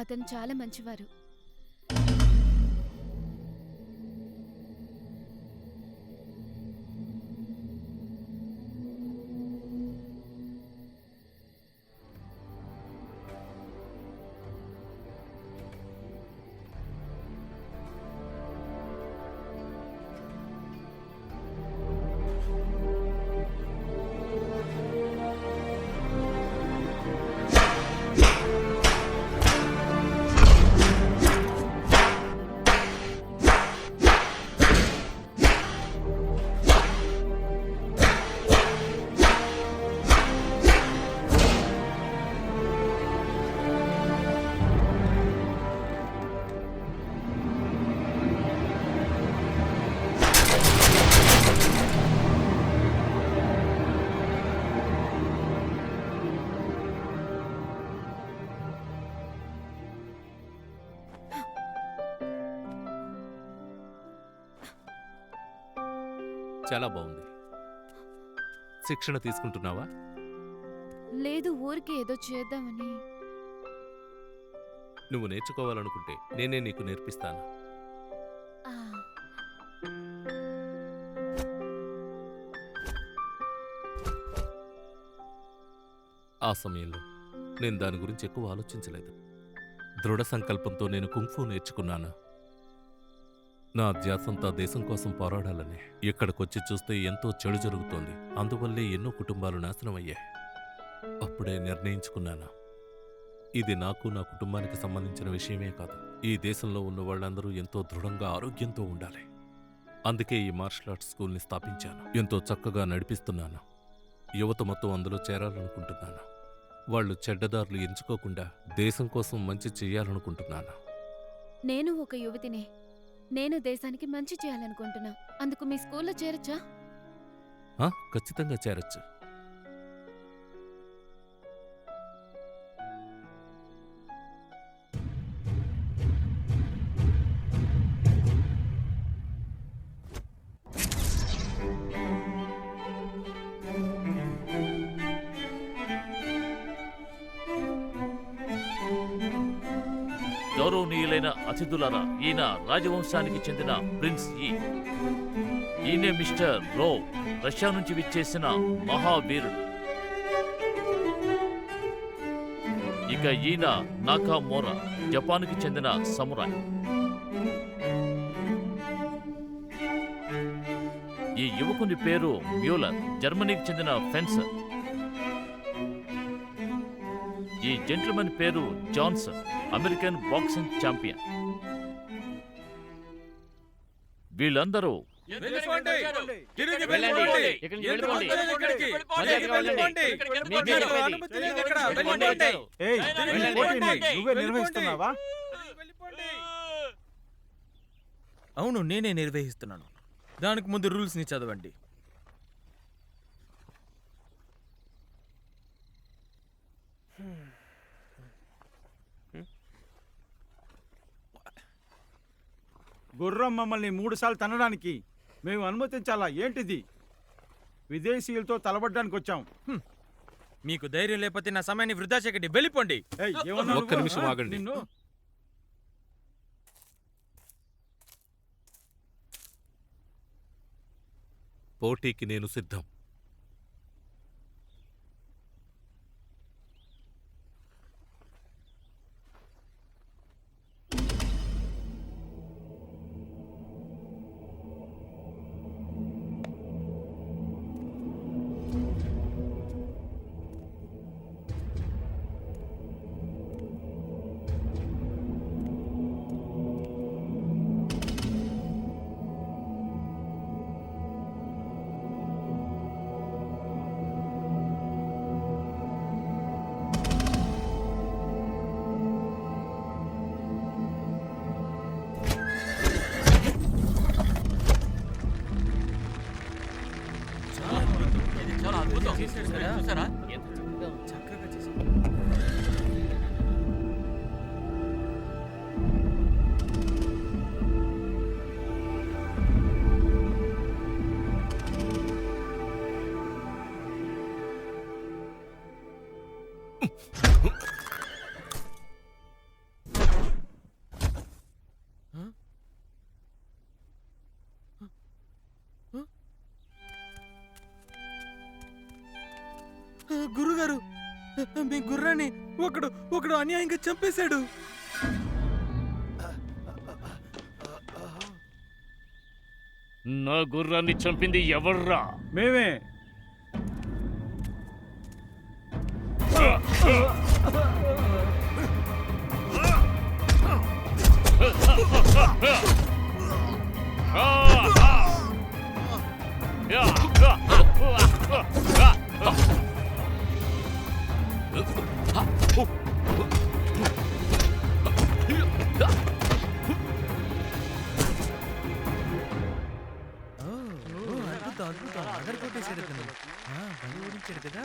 [SPEAKER 7] అతను చాలా మంచివారు.
[SPEAKER 5] చాలా బాగుంది. శిక్షణ తీసుకుంటున్నావా?
[SPEAKER 7] లేదు, ఊరికే ఏదో చేద్దామని.
[SPEAKER 5] నువ్వు నేర్చుకోవాలనుకుంటే నేనే నీకు నేర్పిస్తాను.
[SPEAKER 7] ఆ,
[SPEAKER 5] ఆ సమయంలో నేను దాని గురించి ఎక్కువ ఆలోచించలేదు. దృఢ సంకల్పంతో నేను కుంగ్ఫూ నేర్చుకున్నాను. నా ధ్యాసంతా దేశం కోసం పోరాడాలని. ఇక్కడికొచ్చి చూస్తే ఎంతో చెడు జరుగుతోంది. అందువల్లే ఎన్నో కుటుంబాలు నాశనమయ్యాయి. అప్పుడే నిర్ణయించుకున్నాను, ఇది నాకు నా కుటుంబానికి సంబంధించిన విషయమే కాదు, ఈ దేశంలో ఉన్న వాళ్ళందరూ ఎంతో దృఢంగా ఆరోగ్యంతో ఉండాలి. అందుకే ఈ మార్షల్ ఆర్ట్స్ స్కూల్ని స్థాపించాను. ఎంతో చక్కగా నడిపిస్తున్నాను. యువత మొత్తం అందులో చేరాలనుకుంటున్నాను. వాళ్ళు చెడ్డదారులు ఎంచుకోకుండా దేశం కోసం మంచి చెయ్యాలనుకుంటున్నాను.
[SPEAKER 7] నేను ఒక యువతినే. నేను దేశానికి మంచి చేయాలనుకుంటున్నా. అందుకు మీ స్కూల్లో చేరొచ్చా?
[SPEAKER 5] ఖచ్చితంగా చేరొచ్చు.
[SPEAKER 4] గౌరవనీయులైన అతిథులారా, ఈయన రాజవంశానికి చెందిన ప్రిన్స్ ఈ. ఈయనే మిస్టర్ రో, రష్యా నుంచి విచ్చేసిన మహావీరుడు. ఇక ఈయన నాకామోరా, జపాన్కి చెందిన సమురాయ్. ఈ యువకుని పేరు మ్యూలర్, జర్మనీకి చెందిన ఫెన్సర్. ఈ జెంట్లమెన్ పేరు జాన్సన్, అమెరికన్ బాక్సింగ్ ఛాంపియన్. వీళ్ళందరూ
[SPEAKER 1] వెళ్ళండి. ఇక్కడికి వెళ్ళిపోండి. మర్యాదగా వెళ్ళండి. మీకే చెప్పేది.
[SPEAKER 8] ఏయ్,
[SPEAKER 1] వెళ్ళండి.
[SPEAKER 8] పోటీని నువ్వే నిర్వహిస్తున్నావా?
[SPEAKER 3] అవును, నేనే నిర్వహిస్తున్నాను. దానికి ముందు రూల్స్ని చదవండి.
[SPEAKER 8] గుర్రం మమ్మల్ని 3 సార్లు తన్నడానికి మేము అనుమతించాలా? ఏంటిది? విదేశీయులతో తలబడ్డానికి వచ్చాం.
[SPEAKER 3] మీకు ధైర్యం లేకపోతే నా సమయాన్ని వృధా చేయకండి, వెళ్ళిపోండి.
[SPEAKER 8] ఏయ్, ఏమన్నావు
[SPEAKER 5] ఒక్క
[SPEAKER 8] నువ్వు?
[SPEAKER 5] నిమిషం ఆగండి.
[SPEAKER 8] నిన్ను
[SPEAKER 5] పోటీకి నేను సిద్ధం.
[SPEAKER 2] చూసారా?
[SPEAKER 3] చక్కగా చేశారు. గురుగారు, మీ గుర్రాన్ని ఒకడు అన్యాయంగా చంపేశాడు.
[SPEAKER 1] నా గుర్రాన్ని చంపింది ఎవర్రా?
[SPEAKER 8] మేమే.
[SPEAKER 3] అద్భుతం, అదర్ కొట్టేశాడు అతను. బలి ఓడించాడు కదా.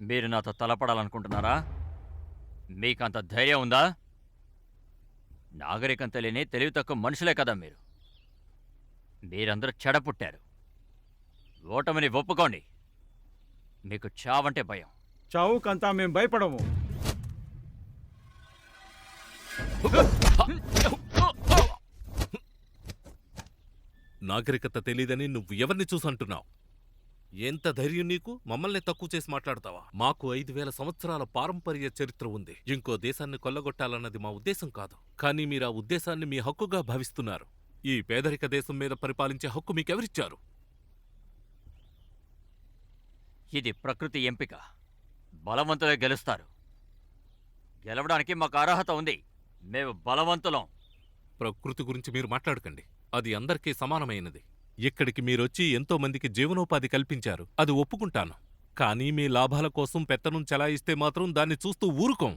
[SPEAKER 2] మీరు నాతో తలపడాలనుకుంటున్నారా? మీకంత ధైర్యం ఉందా? నాగరికం తెలియని తెలివి తక్కువ మనుషులే కదా మీరు. మీరందరూ చెడపుట్టారు. ఓటమిని ఒప్పుకోండి. మీకు చావంటే భయం.
[SPEAKER 8] చావుకంతా మేము భయపడము.
[SPEAKER 5] నాగరికత తెలీదని నువ్వు ఎవరిని చూసంటున్నావు? ఎంత ధైర్యం నీకు? మమ్మల్ని తక్కువ చేసి మాట్లాడతావా? మాకు 5000 సంవత్సరాల పారంపర్య చరిత్ర ఉంది. ఇంకో దేశాన్ని కొల్లగొట్టాలన్నది మా ఉద్దేశం కాదు. కానీ మీరు ఆ ఉద్దేశాన్ని మీ హక్కుగా భావిస్తున్నారు. ఈ పేదరిక దేశం మీద పరిపాలించే హక్కు మీకెవరిచ్చారు?
[SPEAKER 2] ఇది ప్రకృతి ఎంపిక. బలవంతులే గెలుస్తారు. గెలవడానికి మాకు అర్హత ఉంది. మేము బలవంతులం.
[SPEAKER 5] ప్రకృతి గురించి మీరు మాట్లాడకండి. అది అందరికీ సమానమైనది. ఇక్కడికి మీరొచ్చి ఎంతో మందికి జీవనోపాధి కల్పించారు, అది ఒప్పుకుంటాను. కానీ మీ లాభాల కోసం పెత్తనం చెలాయిస్తే మాత్రం దాన్ని చూస్తూ ఊరుకోం.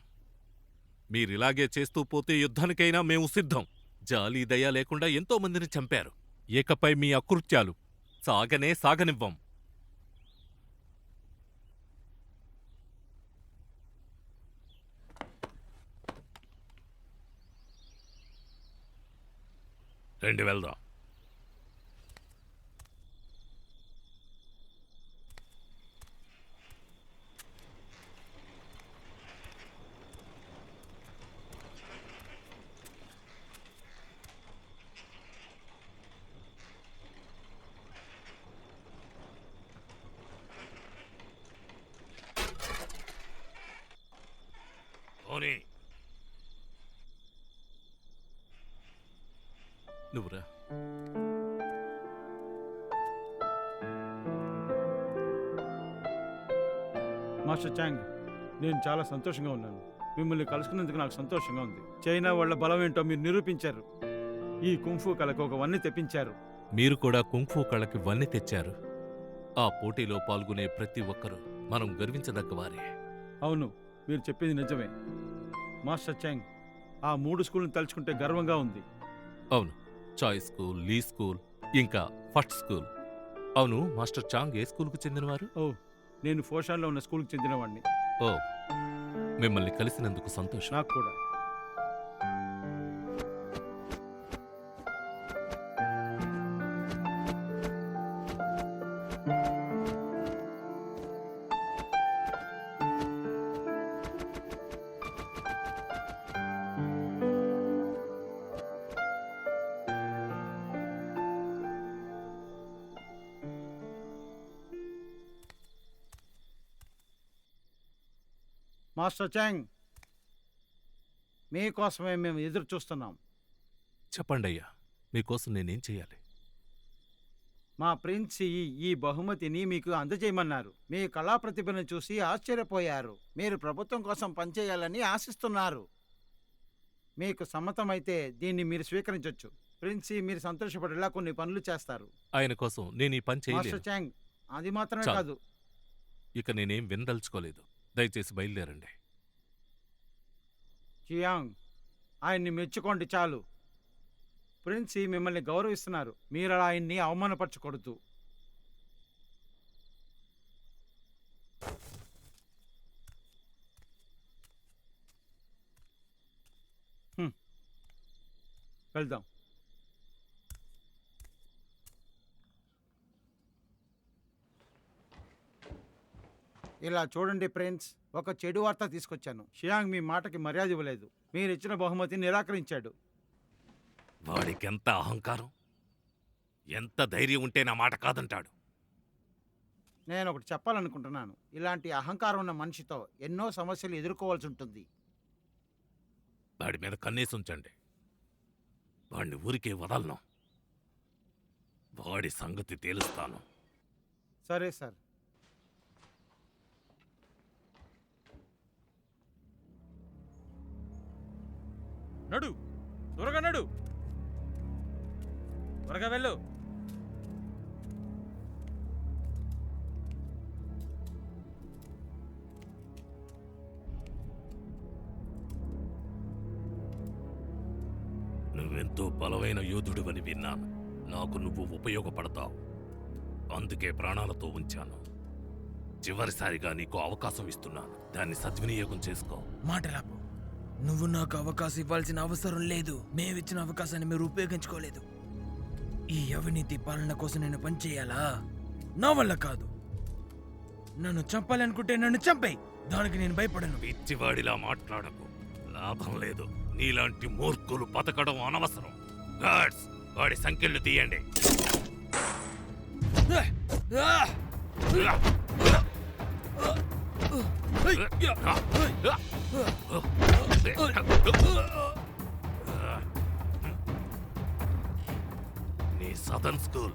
[SPEAKER 5] మీరిలాగే చేస్తూ పోతే యుద్ధానికైనా మేము సిద్ధం. జాలి దయ లేకుండా ఎంతో మందిని చంపారు. ఇకపై మీ అకృత్యాలు సాగనే సాగనివ్వం. రండి వెళ్దాం. ఓని నువ్వురా.
[SPEAKER 8] మాస్టర్ చాంగ్, నేను చాలా సంతోషంగా ఉన్నాను. మిమ్మల్ని కలుసుకున్నందుకు నాకు సంతోషంగా ఉంది. చైనా వాళ్ళ బలం ఏంటో మీరు నిరూపించారు. ఈ కుంఫు కళకు ఒక వన్నె తెప్పించారు.
[SPEAKER 5] మీరు కూడా కుంఫు కళకి వన్నె తెచ్చారు. ఆ పోటీలో పాల్గొనే ప్రతి ఒక్కరూ మనం గర్వించదగ్గవారే.
[SPEAKER 8] అవును, మీరు చెప్పింది నిజమే మాస్టర్ చాంగ్. ఆ 3 స్కూల్ని తలుచుకుంటే గర్వంగా ఉంది.
[SPEAKER 5] అవును, చాయ్ స్కూల్, లీ స్కూల్, ఇంకా ఫస్ట్ స్కూల్. అవును, మాస్టర్ చాంగ్ ఏ స్కూల్కు చెందినవారు?
[SPEAKER 8] ఓ, నేను ఫోషాన్లో ఉన్న స్కూల్కి చెందినవాడిని.
[SPEAKER 5] ఓ, మిమ్మల్ని కలిసినందుకు సంతోషం.
[SPEAKER 8] నాకు కూడా. మాస్టర్ చాంగ్, మీకోసమే మేము ఎదురు చూస్తున్నాం.
[SPEAKER 5] చెప్పండి అయ్యా, మీకోసం నేనేం చేయాలి?
[SPEAKER 8] మా ప్రిన్స్ ఈ బహుమతిని మీకు అందజేయమన్నారు. మీ కళా ప్రతిభను చూసి ఆశ్చర్యపోయారు. మీరు ప్రభుత్వం కోసం పనిచేయాలని ఆశిస్తున్నారు. మీకు సమ్మతమైతే దీన్ని మీరు స్వీకరించవచ్చు. ప్రిన్స్ మీరు సంతోషపడేలా కొన్ని పనులు చేస్తారు.
[SPEAKER 5] ఆయన కోసం నేను ఈ పని చేయలేను.
[SPEAKER 8] మాస్టర్ చాంగ్, అది మాత్రమే
[SPEAKER 5] చాలు.
[SPEAKER 8] కాదు.
[SPEAKER 5] ఇక నేనేం వినదలుచుకోలేదు. దయచేసి బయలుదేరండి.
[SPEAKER 8] చియాంగ్, ఆయన్ని మెచ్చుకోండి చాలు. ప్రిన్స్ మిమ్మల్ని గౌరవిస్తున్నారు. మీరు అలా ఆయన్ని అవమానపరచకూడదు. వెళ్దాం. ఇలా చూడండి ప్రిన్స్, ఒక చెడు వార్త తీసుకొచ్చాను. షియాంగ్ మీ మాటకి మర్యాద ఇవ్వలేదు. మీరు ఇచ్చిన బహుమతి నిరాకరించాడు.
[SPEAKER 5] వాడికెంత అహంకారం, ఎంత ధైర్యం ఉంటే నా మాట కాదంటాడు.
[SPEAKER 8] నేను ఒకటి చెప్పాలనుకుంటున్నాను. ఇలాంటి అహంకారం ఉన్న మనిషితో ఎన్నో సమస్యలు ఎదుర్కోవాల్సి ఉంటుంది.
[SPEAKER 5] వాడి మీద కన్నేసి ఉంచండి. వాడిని ఊరికే వదలను. వాడి సంగతి తేలుస్తాను.
[SPEAKER 8] సరే సార్.
[SPEAKER 3] నడు, త్వరగా నడు, త్వరగా వెళ్ళు.
[SPEAKER 5] నువ్వెంతో బలమైన యోధుడివని విన్నాను. నాకు నువ్వు ఉపయోగపడతావు, అందుకే ప్రాణాలతో ఉంచాను. చివరిసారిగా నీకు అవకాశం ఇస్తున్నాను, దాన్ని సద్వినియోగం చేసుకో.
[SPEAKER 10] మాటలాపు. నువ్వు నాకు అవకాశం ఇవ్వాల్సిన అవసరం లేదు. మేమిచ్చిన అవకాశాన్ని మీరు ఉపయోగించుకోలేదు. ఈ అవినీతి పాలన కోసం నేను పనిచేయాలా? నా వల్ల కాదు. నన్ను చంపాలనుకుంటే నన్ను చంపేయ్, దానికి నేను భయపడను.
[SPEAKER 5] పిచ్చివాడిలా మాట్లాడకు, లాభం లేదు. నీలాంటి మూర్ఖులు బతకడం అనవసరం. గార్డ్స్, వాడి సంఖ్యలు తీయండి. నీ సదర్న్ స్కూల్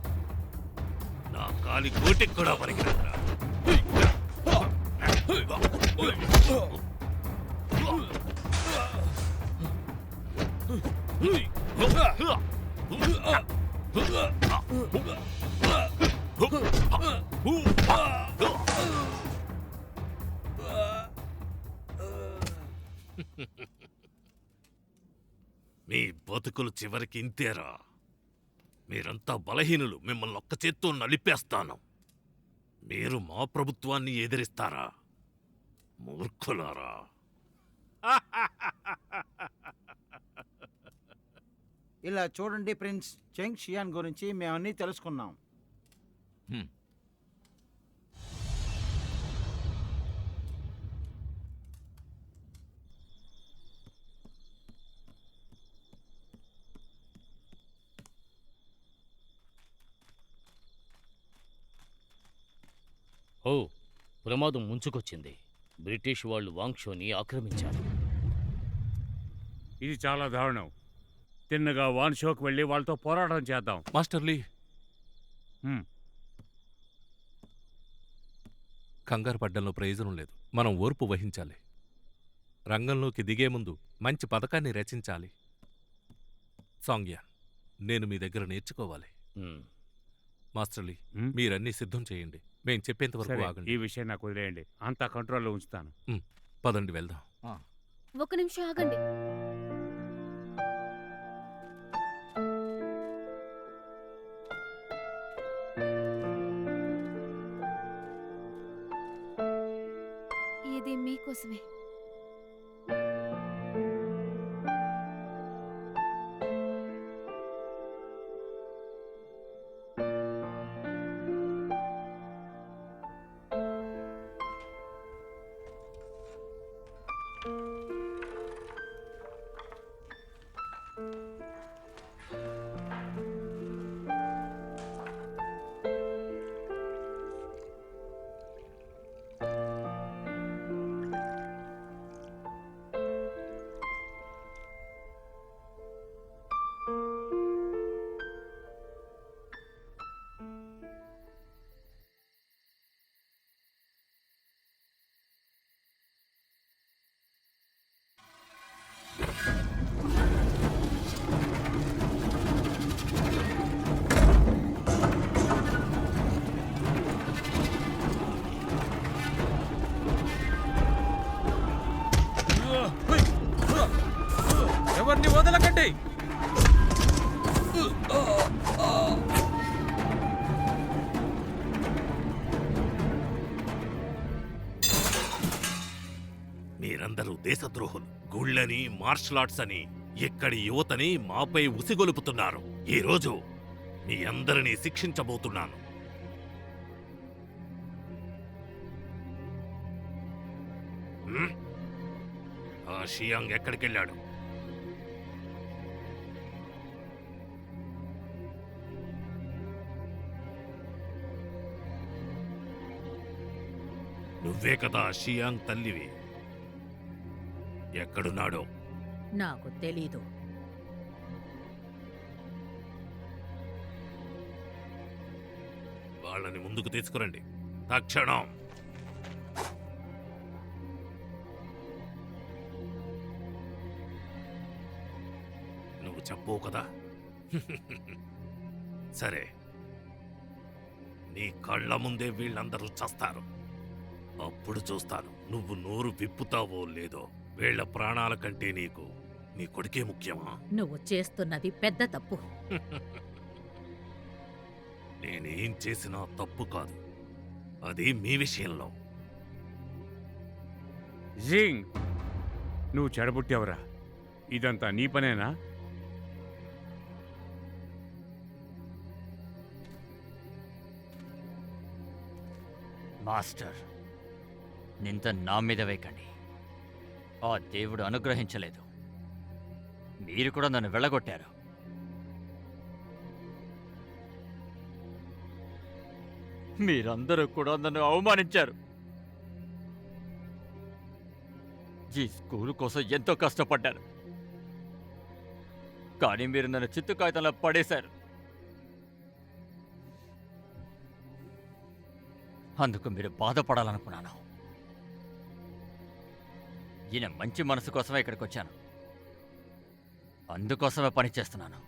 [SPEAKER 5] నా కాలి గోటికి కూడా పనికిరా. మీ బతుకులు చివరికి ఇంతేరా. మీరంతా బలహీనులు. మిమ్మల్ని ఒక్క చేత్తో నలిపేస్తాను. మీరు మా ప్రభుత్వాన్ని ఎదిరిస్తారా? మూర్ఖులారా.
[SPEAKER 8] ఇలా చూడండి ప్రిన్స్, చెంగ్ షియాన్ గురించి మేమన్నీ తెలుసుకున్నాం.
[SPEAKER 1] ఓ, ప్రమాదం ముంచుకొచ్చింది. బ్రిటిష్ వాళ్ళు వాంగ్షోని ఆక్రమించారు.
[SPEAKER 6] ఇది చాలా దారుణం. తిన్నగా వాన్ షోకి వెళ్ళి వాళ్ళతో పోరాటం చేద్దాం.
[SPEAKER 5] మాస్టర్ లీ,
[SPEAKER 6] హ్మ్.
[SPEAKER 5] కంగారు పడ్డంలో ప్రయోజనం లేదు. మనం ఓర్పు వహించాలి. రంగంలోకి దిగే ముందు మంచి పథకాన్ని రచించాలి. సాంగ్యాన్, నేను మీ దగ్గర నేర్చుకోవాలి. మాస్టర్ లీ,
[SPEAKER 6] హ్మ్?
[SPEAKER 5] మీరన్నీ సిద్ధం చేయండి. మేం చెప్పేంత వరకు
[SPEAKER 6] సరే,
[SPEAKER 5] ఆగండి.
[SPEAKER 6] ఈ విషయం నాకు వదిలేయండి. అంతా కంట్రోల్లో ఉంచుతాను.
[SPEAKER 5] పదండి వెళ్దాం.
[SPEAKER 7] ఒక నిమిషం ఆగండి. ఇది మీకోసమే.
[SPEAKER 3] ఎవరిని వదలకండి.
[SPEAKER 5] మీరందరూ దేశద్రోహులు. గుళ్ళని, మార్షల్ ఆర్ట్స్ అని ఇక్కడి యువతని మాపై ఉసిగొలుపుతున్నారు. ఈ రోజు మీ అందరినీ శిక్షించబోతున్నాను. ఆ షియాంగ్ ఎక్కడికెళ్ళాడు? నువ్వే కదా షియాంగ్ తల్లివి. ఎక్కడున్నాడో?
[SPEAKER 9] నాకు తెలీదు.
[SPEAKER 5] వాళ్ళని ముందుకు తీసుకురండి తక్షణం. నువ్వు చెప్పవు కదా. సరే, నీ కళ్ళ ముందే వీళ్ళందరూ చస్తారు. అప్పుడు చూస్తాను నువ్వు నోరు విప్పుతావో లేదో. వీళ్ల ప్రాణాల కంటే నీకు నీ కొడుకే ముఖ్యమా?
[SPEAKER 9] నువ్వు చేస్తున్నది పెద్ద తప్పు.
[SPEAKER 5] నేనేం చేసినా తప్పు కాదు. అది మీ విషయంలో.
[SPEAKER 6] జింగ్, నువ్వు చెడబుట్టావురా. ఇదంతా నీ పనేనా?
[SPEAKER 2] మాస్టర్, నింత నా మీద వేయకండి. ఆ దేవుడు అనుగ్రహించలేదు. మీరు కూడా నన్ను వెళ్ళగొట్టారు. మీరందరూ కూడా నన్ను అవమానించారు. ఈ స్కూలు కోసం ఎంతో కష్టపడ్డాను, కానీ మీరు నన్ను చిత్తు కాగితంలో పడేశారు. అందుకు మీరు బాధపడాలనుకున్నాను. ఈయన మంచి మనసు కోసమే ఇక్కడికి వచ్చాను. అందుకోసమే పని చేస్తున్నాను.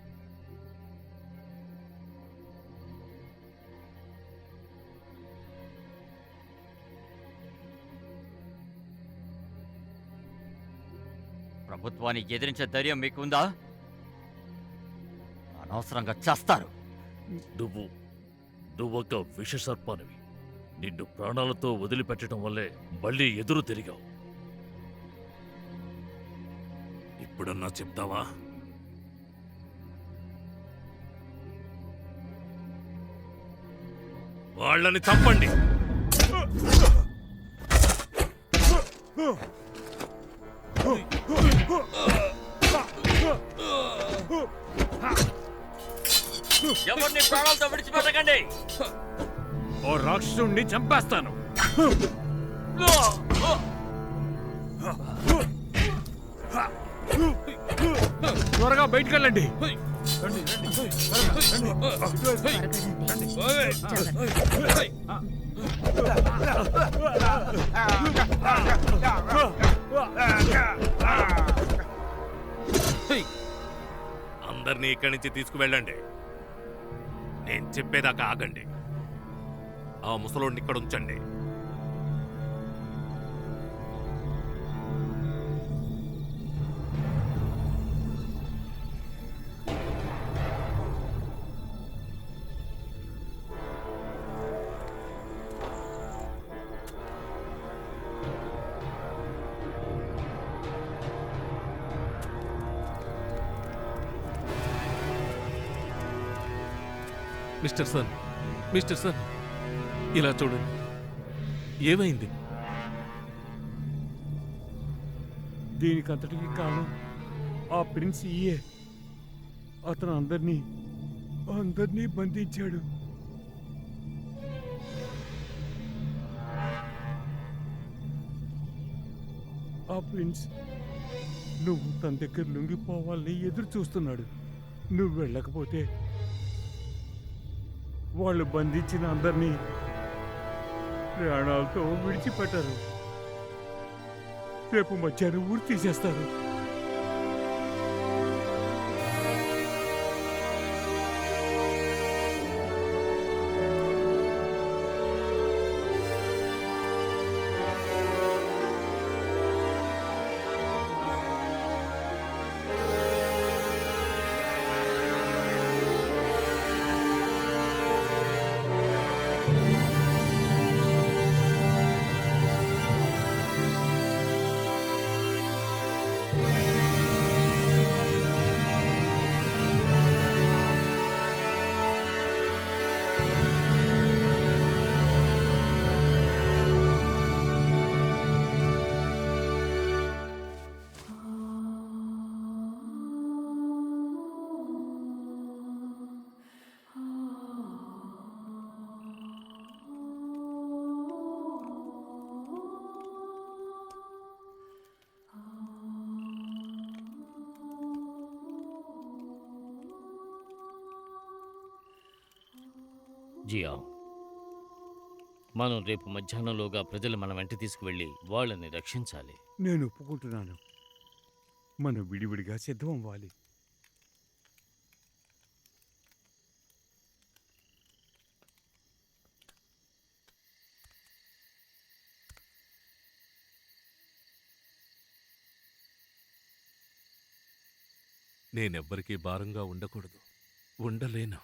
[SPEAKER 2] ప్రభుత్వాన్ని ఎదిరించే ధైర్యం మీకుందా? అనవసరంగా చేస్తారు.
[SPEAKER 4] నువ్వొక విషసర్పానివి. నిన్ను ప్రాణాలతో వదిలిపెట్టడం వల్లే మళ్ళీ ఎదురు తిరిగావు. ఇప్పుడన్నా చెప్తావా? వాళ్ళని చంపండి.
[SPEAKER 2] ఎవరిని ప్రాణాలతో విడిచిపెట్టకండి.
[SPEAKER 6] ఓ రాక్షసుడిని చంపేస్తాను. త్వరగా బయటికి వెళ్ళండి.
[SPEAKER 5] అందరినీ ఇక్కడి నుంచి తీసుకువెళ్ళండి. నేను చెప్పేదాకా ఆగండి. ఆ ముసలోడిని ఇక్కడ ఉంచండి. మిస్టర్ సన్, ఇలా చూడండి. ఏమైంది?
[SPEAKER 6] దీనికి అంతటికి కారణం ఆ ప్రిన్స్ ఈయే. అతను అందరినీ బంధించాడు. ఆ ప్రిన్స్ నువ్వు తన దగ్గర లొంగిపోవాలని ఎదురు చూస్తున్నాడు. నువ్వు వెళ్ళకపోతే వాళ్ళు బంధించిన అందరినీ ప్రాణాలతో విడిచిపెట్టారు. రేపు మధ్యాహ్నం ఊరు తీసేస్తారు.
[SPEAKER 1] జియా, మనం రేపు మధ్యాహ్నంలోగా ప్రజలు మన వెంట తీసుకువెళ్ళి వాళ్ళని రక్షించాలి.
[SPEAKER 6] నేను ఒప్పుకుంటున్నాను. మనం విడివిడిగా సిద్ధం అవ్వాలి.
[SPEAKER 5] నేనెవ్వరికీ భారంగా ఉండకూడదు. ఉండలేను.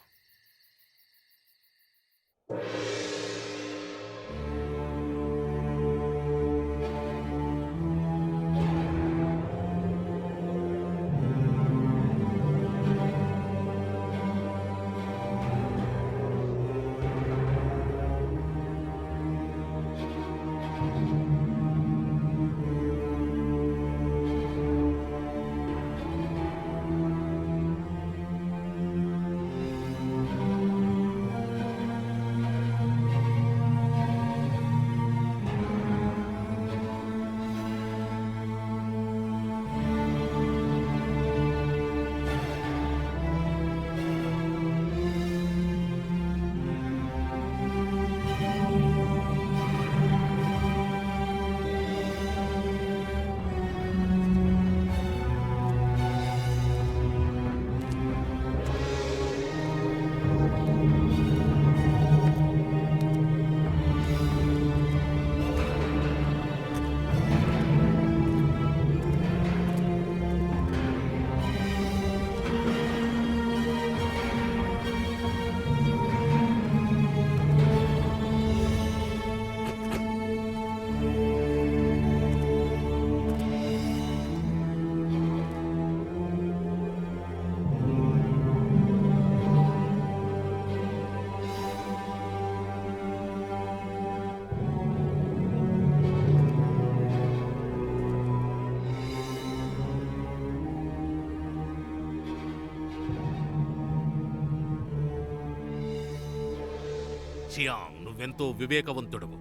[SPEAKER 5] చియాంగ్, నువ్వెంతో వివేకవంతుడవు.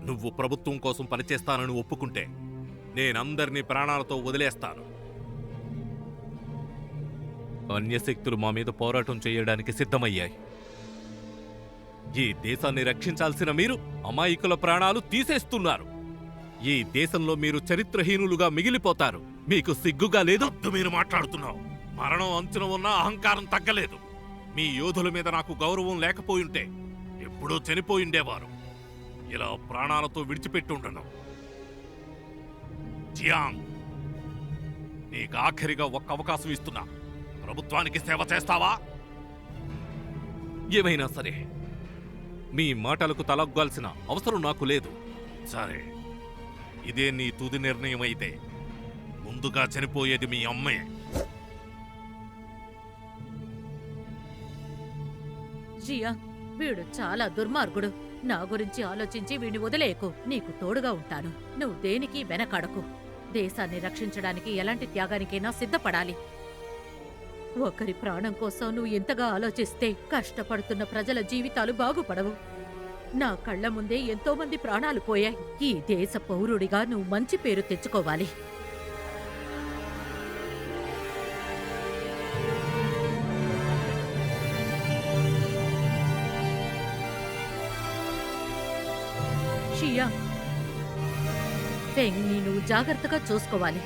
[SPEAKER 5] నువ్వు ప్రభుత్వం కోసం పనిచేస్తానని ఒప్పుకుంటే నేనందరినీ ప్రాణాలతో వదిలేస్తాను. అన్యశక్తులు మా మీద పోరాటం చేయడానికి సిద్ధమయ్యాయి. ఈ దేశాన్ని రక్షించాల్సిన మీరు అమాయకుల ప్రాణాలు తీసేస్తున్నారు. ఈ దేశంలో మీరు చరిత్రహీనులుగా మిగిలిపోతారు. మీకు సిగ్గుగా లేదు? మీరు మాట్లాడుతున్నావు. మరణం అంచున ఉన్న అహంకారం తగ్గలేదు. మీ యోధుల మీద నాకు గౌరవం లేకపోయింటే ఎప్పుడూ చనిపోయిండేవారు. ఇలా ప్రాణాలతో విడిచిపెట్టుండను. జియాంగ్, నీకు ఆఖరిగా ఒక్క అవకాశం ఇస్తున్నా. ప్రభుత్వానికి సేవ చేస్తావా? ఏమైనా సరే, మీ మాటలకు తలొగ్గాల్సిన అవసరం నాకు లేదు. సరే, ఇదే నీ తుది నిర్ణయం అయితే ముందుగా చనిపోయేది మీ అమ్మే.
[SPEAKER 9] జియా, వీడు చాలా దుర్మార్గుడు. నా గురించి ఆలోచించి వీడిని వదిలేయకు. నీకు తోడుగా ఉంటాను. నువ్వు దేనికి వెనకడకు. దేశాన్ని రక్షించడానికి ఎలాంటి త్యాగానికైనా సిద్ధపడాలి. ఒకరి ప్రాణం కోసం నువ్వు ఎంతగా ఆలోచిస్తే కష్టపడుతున్న ప్రజల జీవితాలు బాగుపడవు. నా కళ్ల ముందే ఎంతో మంది ప్రాణాలు పోయాయి. ఈ దేశ పౌరుడిగా నువ్వు మంచి పేరు తెచ్చుకోవాలి. షియా, ఫెంగ్ని నువ్వు జాగ్రత్తగా చూసుకోవాలి.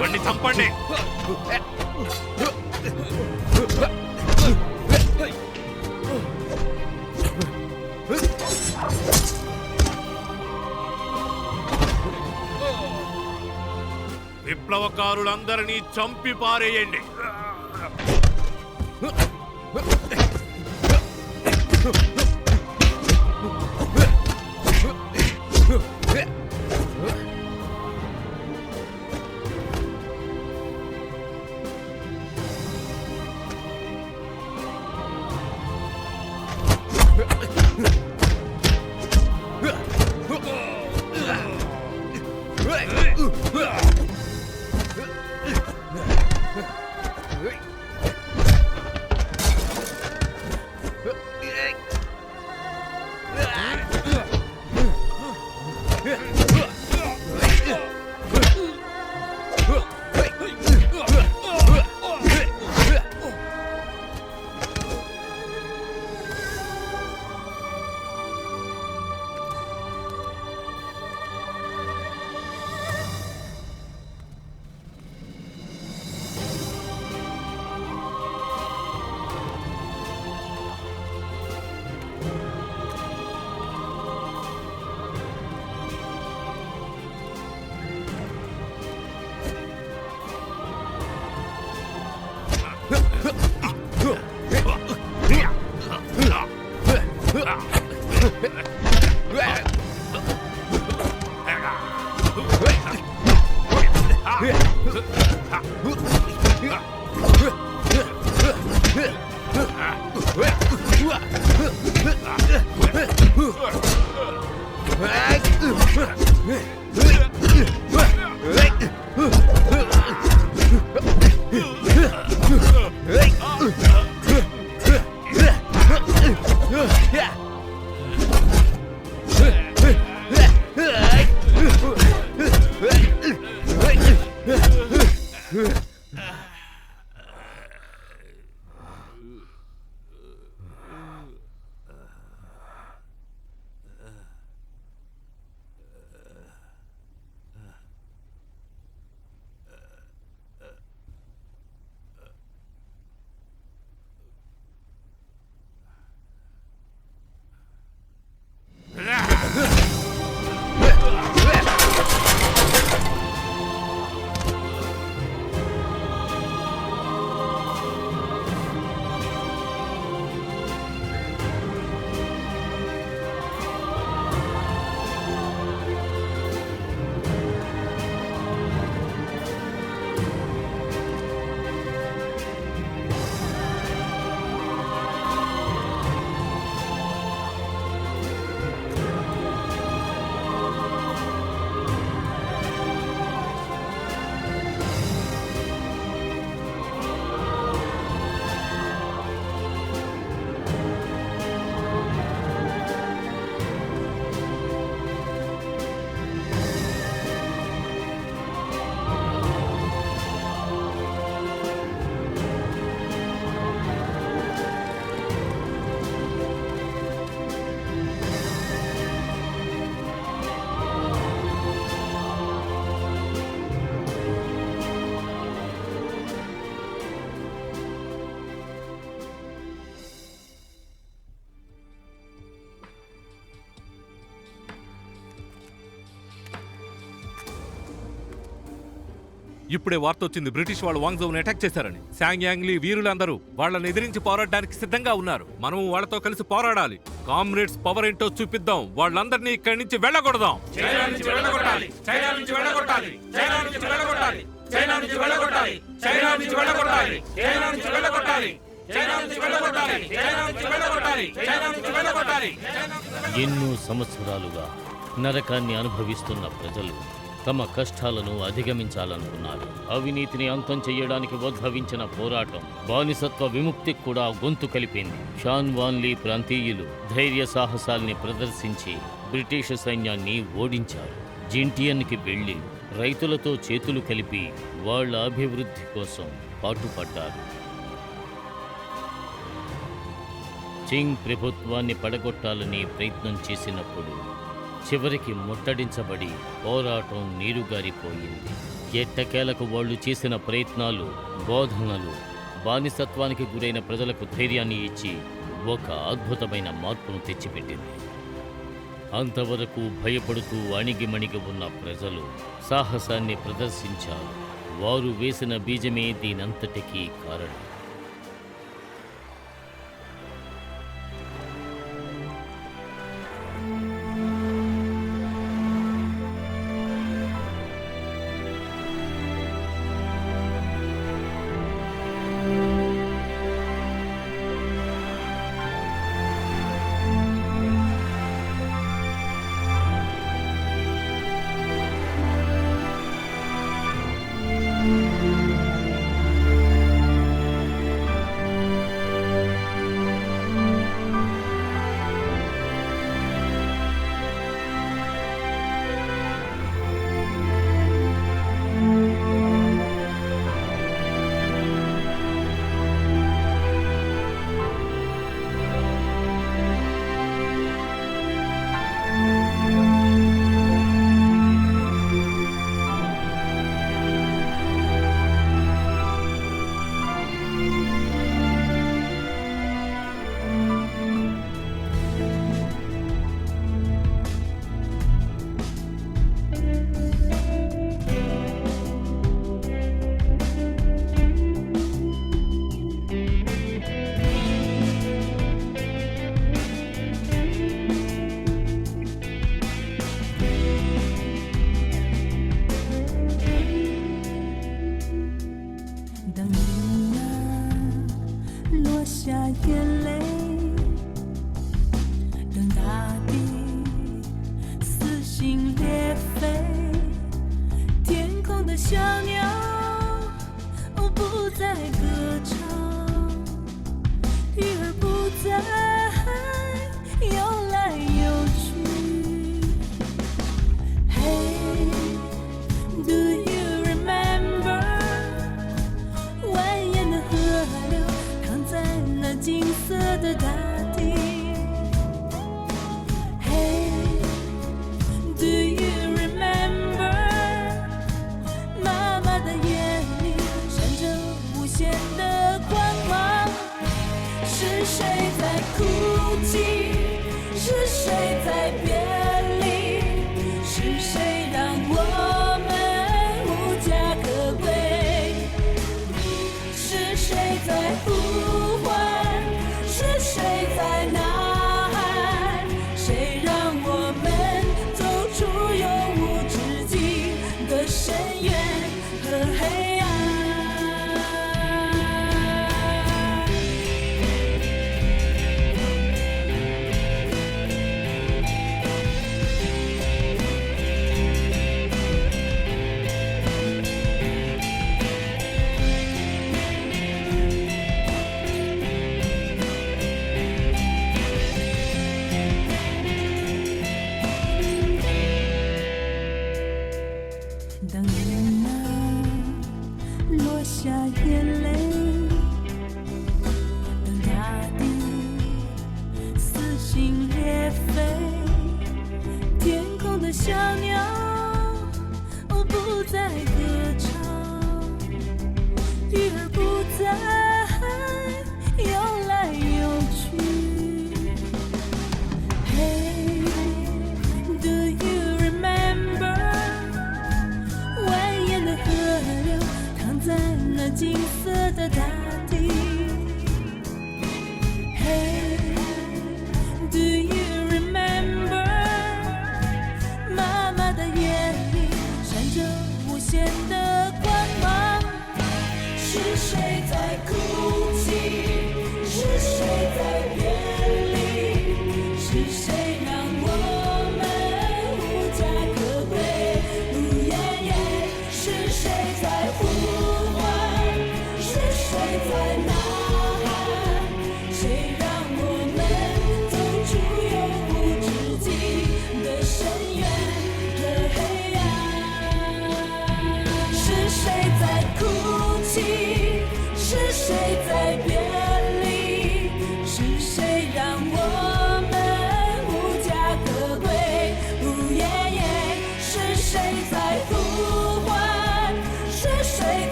[SPEAKER 5] వాణ్ణి చంపండి. విప్లవకారులందరినీ చంపి పారేయండి.
[SPEAKER 10] Yeah.
[SPEAKER 5] ఇప్పుడే వార్త వచ్చింది బ్రిటిష్ వాళ్ళు వాంగ్జౌని అటాక్ చేశారని. శాంగ్ యాంగ్లీ వీరులందరూ వాళ్ళని ఎదిరించి పోరాడడానికి సిద్ధంగా ఉన్నారు. మనం వాళ్ళతో కలిసి పోరాడాలి. కామ్రేడ్స్ పవర్ ఏంటో చూపిద్దాం. వాళ్ళందరినీ ఇక్కడి నుంచి వెళ్ళగొడదాం.
[SPEAKER 1] ఎన్నో సంవత్సరాలుగా నరకాన్ని అనుభవిస్తున్న ప్రజలు తమ కష్టాలను అధిగమించాలనుకున్నారు. అవినీతిని అంతం చేయడానికి ఉద్భవించిన పోరాటం బానిసత్వ విముక్తికి కూడా గొంతు కలిపింది. షాన్ వాన్లీ ప్రాంతీయులు ధైర్య సాహసాల్ని ప్రదర్శించి బ్రిటిష్ సైన్యాన్ని ఓడించారు. జింటియన్కి వెళ్లి రైతులతో చేతులు కలిపి వాళ్ళ అభివృద్ధి కోసం పాటుపడ్డారు. చింగ్ ప్రభుత్వాన్ని పడగొట్టాలని ప్రయత్నం చేసినప్పుడు చివరికి ముట్టడించబడి పోరాటం నీరుగారిపోయింది. ఎట్టకేలకు వాళ్ళు చేసిన ప్రయత్నాలు, బోధనలు బానిసత్వానికి గురైన ప్రజలకు ధైర్యాన్ని ఇచ్చి ఒక అద్భుతమైన మార్పును తెచ్చిపెట్టింది. అంతవరకు భయపడుతూ అణిగిమణిగి ఉన్న ప్రజలు సాహసాన్ని ప్రదర్శించారు. వారు వేసిన బీజమే దీనంతటికీ కారణం.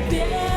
[SPEAKER 11] pierre.